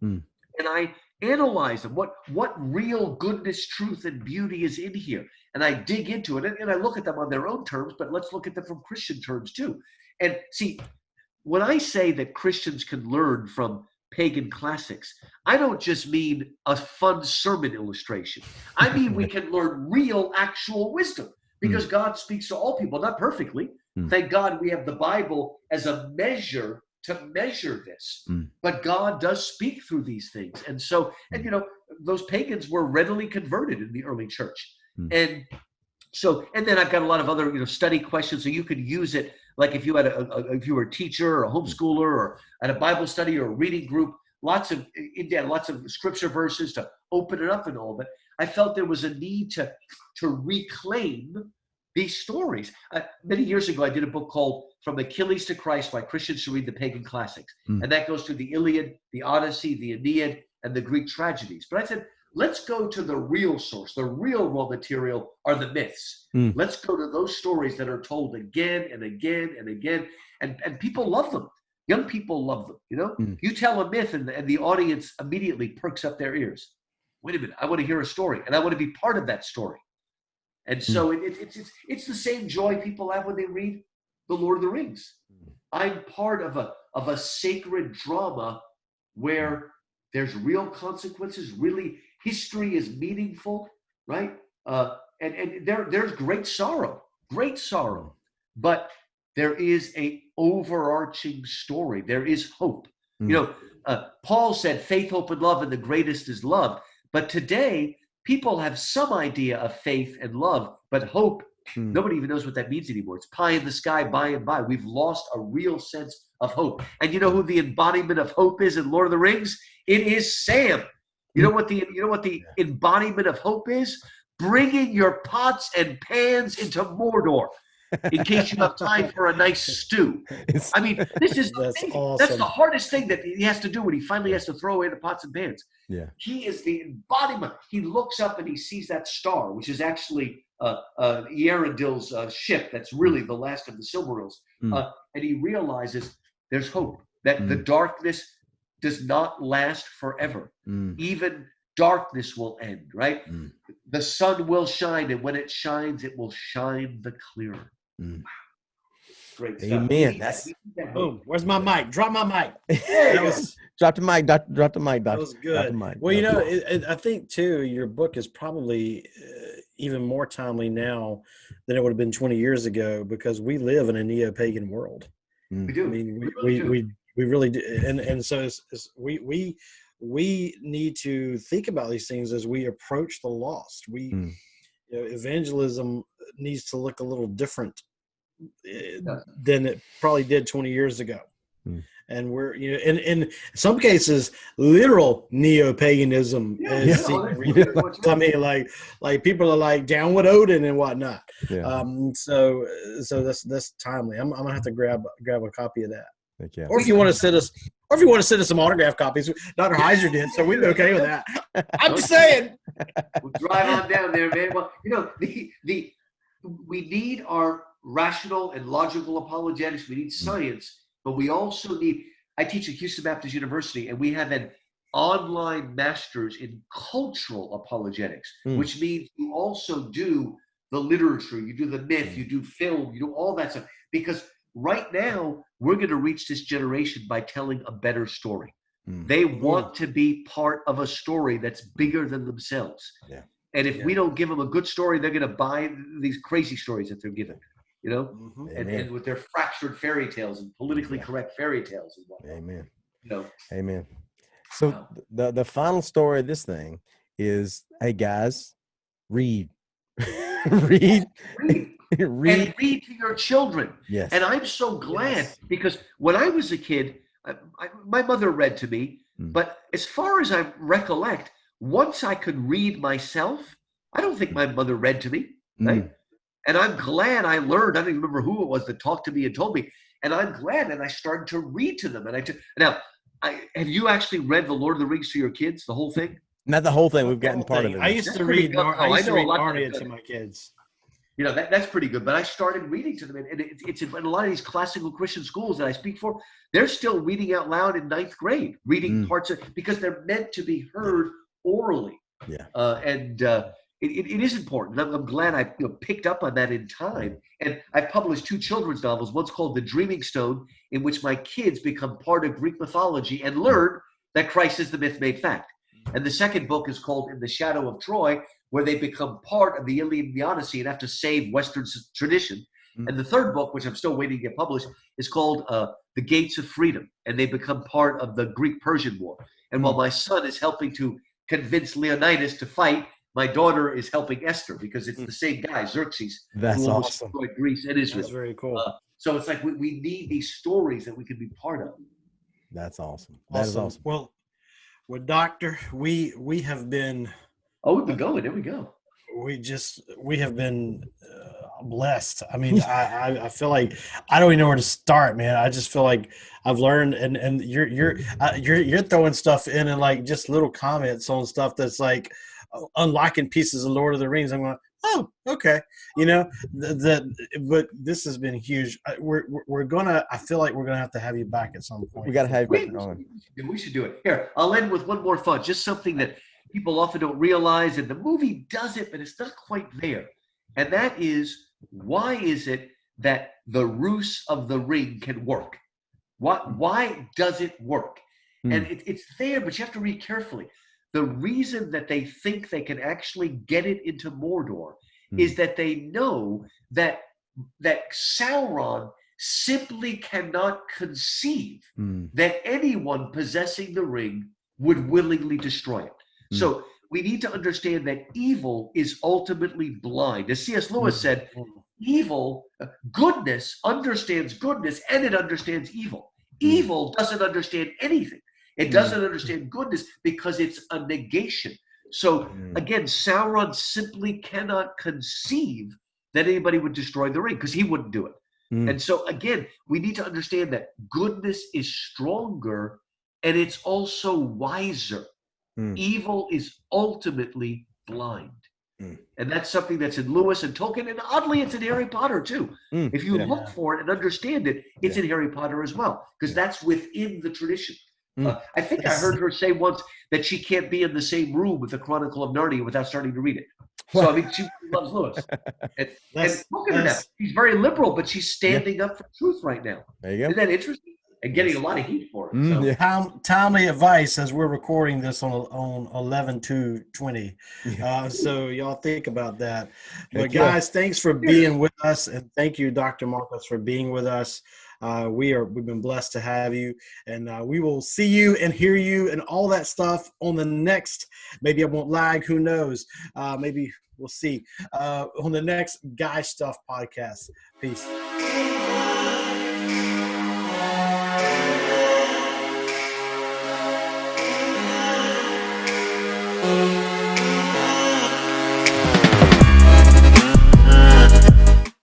them and I analyze them. What real goodness, truth, and beauty is in here? And I dig into it and I look at them on their own terms, but let's look at them from Christian terms too. And see, when I say that Christians can learn from pagan classics, I don't just mean a fun sermon illustration. I mean we can learn real, actual wisdom because God speaks to all people, not perfectly. Thank God we have the Bible as a measure to measure this. But God does speak through these things. And so, and those pagans were readily converted in the early church. And so, and then I've got a lot of other, study questions. So you could use it like if you had if you were a teacher or a homeschooler or at a Bible study or a reading group, lots of scripture verses to open it up and all. But I felt there was a need to reclaim these stories. Many years ago, I did a book called From Achilles to Christ, Why Christians Should Read the Pagan Classics. And that goes through the Iliad, the Odyssey, the Aeneid, and the Greek tragedies. But I said, let's go to the real source. The real raw material are the myths. Let's go to those stories that are told again and again and again. And people love them. Young people love them, You tell a myth and the audience immediately perks up their ears. Wait a minute, I want to hear a story and I want to be part of that story. And so it's the same joy people have when they read The Lord of the Rings. I'm part of a sacred drama where there's real consequences, really history is meaningful, right? And there's great sorrow, but there is a overarching story. There is hope. Paul said faith, hope, and love, and the greatest is love. But today, people have some idea of faith and love, but hope, nobody even knows what that means anymore. It's pie in the sky, by and by. We've lost a real sense of hope. And you know who the embodiment of hope is in Lord of the Rings? It is Sam. You know what the embodiment of hope is? bringing your pots and pans into Mordor in case you have time for a nice stew. I mean, this is amazing. Awesome. That's the hardest thing that he has to do when he finally has to throw away the pots and pans. Yeah. He is the embodiment. He looks up and he sees that star, which is actually Eärendil's ship. That's really the last of the Silmarils. And he realizes there's hope, that the darkness does not last forever. Even darkness will end, right? The sun will shine, and when it shines, it will shine the clearer. Great stuff. Amen. Boom. Where's my mic? Drop my mic. Drop the mic. Drop the mic. That was good. Well, you know, I think too, your book is probably even more timely now than it would have been 20 years ago, because we live in a neo-pagan world. We do. I mean, we really do, and so we need to think about these things as we approach the lost. You know, evangelism needs to look a little different than it probably did 20 years ago. And we're, you know, in some cases, literal neo-paganism. I mean, like people are like down with Odin and whatnot. So that's timely. I'm gonna have to grab a copy of that. Or if you want to send us, some autograph copies, Dr. Heiser did, so we'd be okay with that. I'm just saying. We'll drive on down there, man. Well, you know, we need our rational and logical apologetics. We need science, but we also need. I teach at Houston Baptist University, and we have an online master's in cultural apologetics, which means you also do the literature, you do the myth, you do film, you do all that stuff. Because right now, we're going to reach this generation by telling a better story. They want to be part of a story that's bigger than themselves. And if we don't give them a good story, they're going to buy these crazy stories that they're given, you know, and with their fractured fairy tales and politically correct fairy tales and whatnot. Amen. You know? Amen. So the final story of this thing is, hey guys, read. read. And read to your children. Yes. And I'm so glad because when I was a kid, my mother read to me, but as far as I recollect, once I could read myself, I don't think my mother read to me, right? And I'm glad I learned. I don't even remember who it was that talked to me and told me. And I'm glad that I started to read to them. And have you actually read The Lord of the Rings to your kids, the whole thing? Not the whole thing. We've gotten part of it. I used to read Narnia to my kids. You know, that's pretty good. But I started reading to them. And it's in a lot of these classical Christian schools that I speak for, they're still reading out loud in 9th grade, reading parts of, because they're meant to be heard orally. It is important. I'm glad I picked up on that in time. And I published 2 children's novels. One's called The Dreaming Stone, in which my kids become part of Greek mythology and learn that Christ is the myth made fact. And the second book is called In the Shadow of Troy, where they become part of the Iliad and the Odyssey and have to save Western tradition. And the third book, which I'm still waiting to get published, is called The Gates of Freedom. And they become part of the Greek-Persian War. And while my son is helping to convince Leonidas to fight, my daughter is helping Esther, because it's the same guy, Xerxes, That's who awesome. destroyed Greece and Israel. That's very cool. So it's like we need these stories that we can be part of. That's awesome. That is awesome. Well, Doctor, we have been. Oh, we've been going. There we go. We have been blessed. I mean, I feel like I don't even know where to start, man. I just feel like I've learned, and you're throwing stuff in and like just little comments on stuff that's like unlocking pieces of Lord of the Rings. I'm going, oh, okay, you know but this has been huge. We're gonna. I feel like we're gonna have to have you back at some point. We got to have you back on. We should do it. Here, I'll end with one more thought. Just something that people often don't realize, and the movie does it, but it's not quite there. And that is, why is it that the ruse of the ring can work? Why does it work? And it's there, but you have to read carefully. The reason that they think they can actually get it into Mordor is that they know that Sauron simply cannot conceive that anyone possessing the ring would willingly destroy it. So we need to understand that evil is ultimately blind. As C.S. Lewis said, goodness understands goodness and it understands evil. Evil doesn't understand anything. It doesn't understand goodness because it's a negation. So again, Sauron simply cannot conceive that anybody would destroy the ring because he wouldn't do it. And so again, we need to understand that goodness is stronger and it's also wiser. Evil is ultimately blind. And that's something that's in Lewis and Tolkien, and oddly, it's in Harry Potter too. If you look for it and understand it, it's in Harry Potter as well, because that's within the tradition. I think I heard her say once that she can't be in the same room with the Chronicle of Narnia without starting to read it. So, I mean, she loves Lewis. And look at her now. She's very liberal, but she's standing up for truth right now. There you go. Isn't that interesting? And getting a lot of heat for it. So. Timely advice as we're recording this on 11/2/20. So y'all think about that. But guys, thanks for being with us, and thank you, Dr. Markos, for being with us. We've been blessed to have you, and we will see you and hear you and all that stuff on the next. Maybe I won't lag. Who knows? Maybe we'll see on the next Guy Stuff podcast. Peace. Thank you.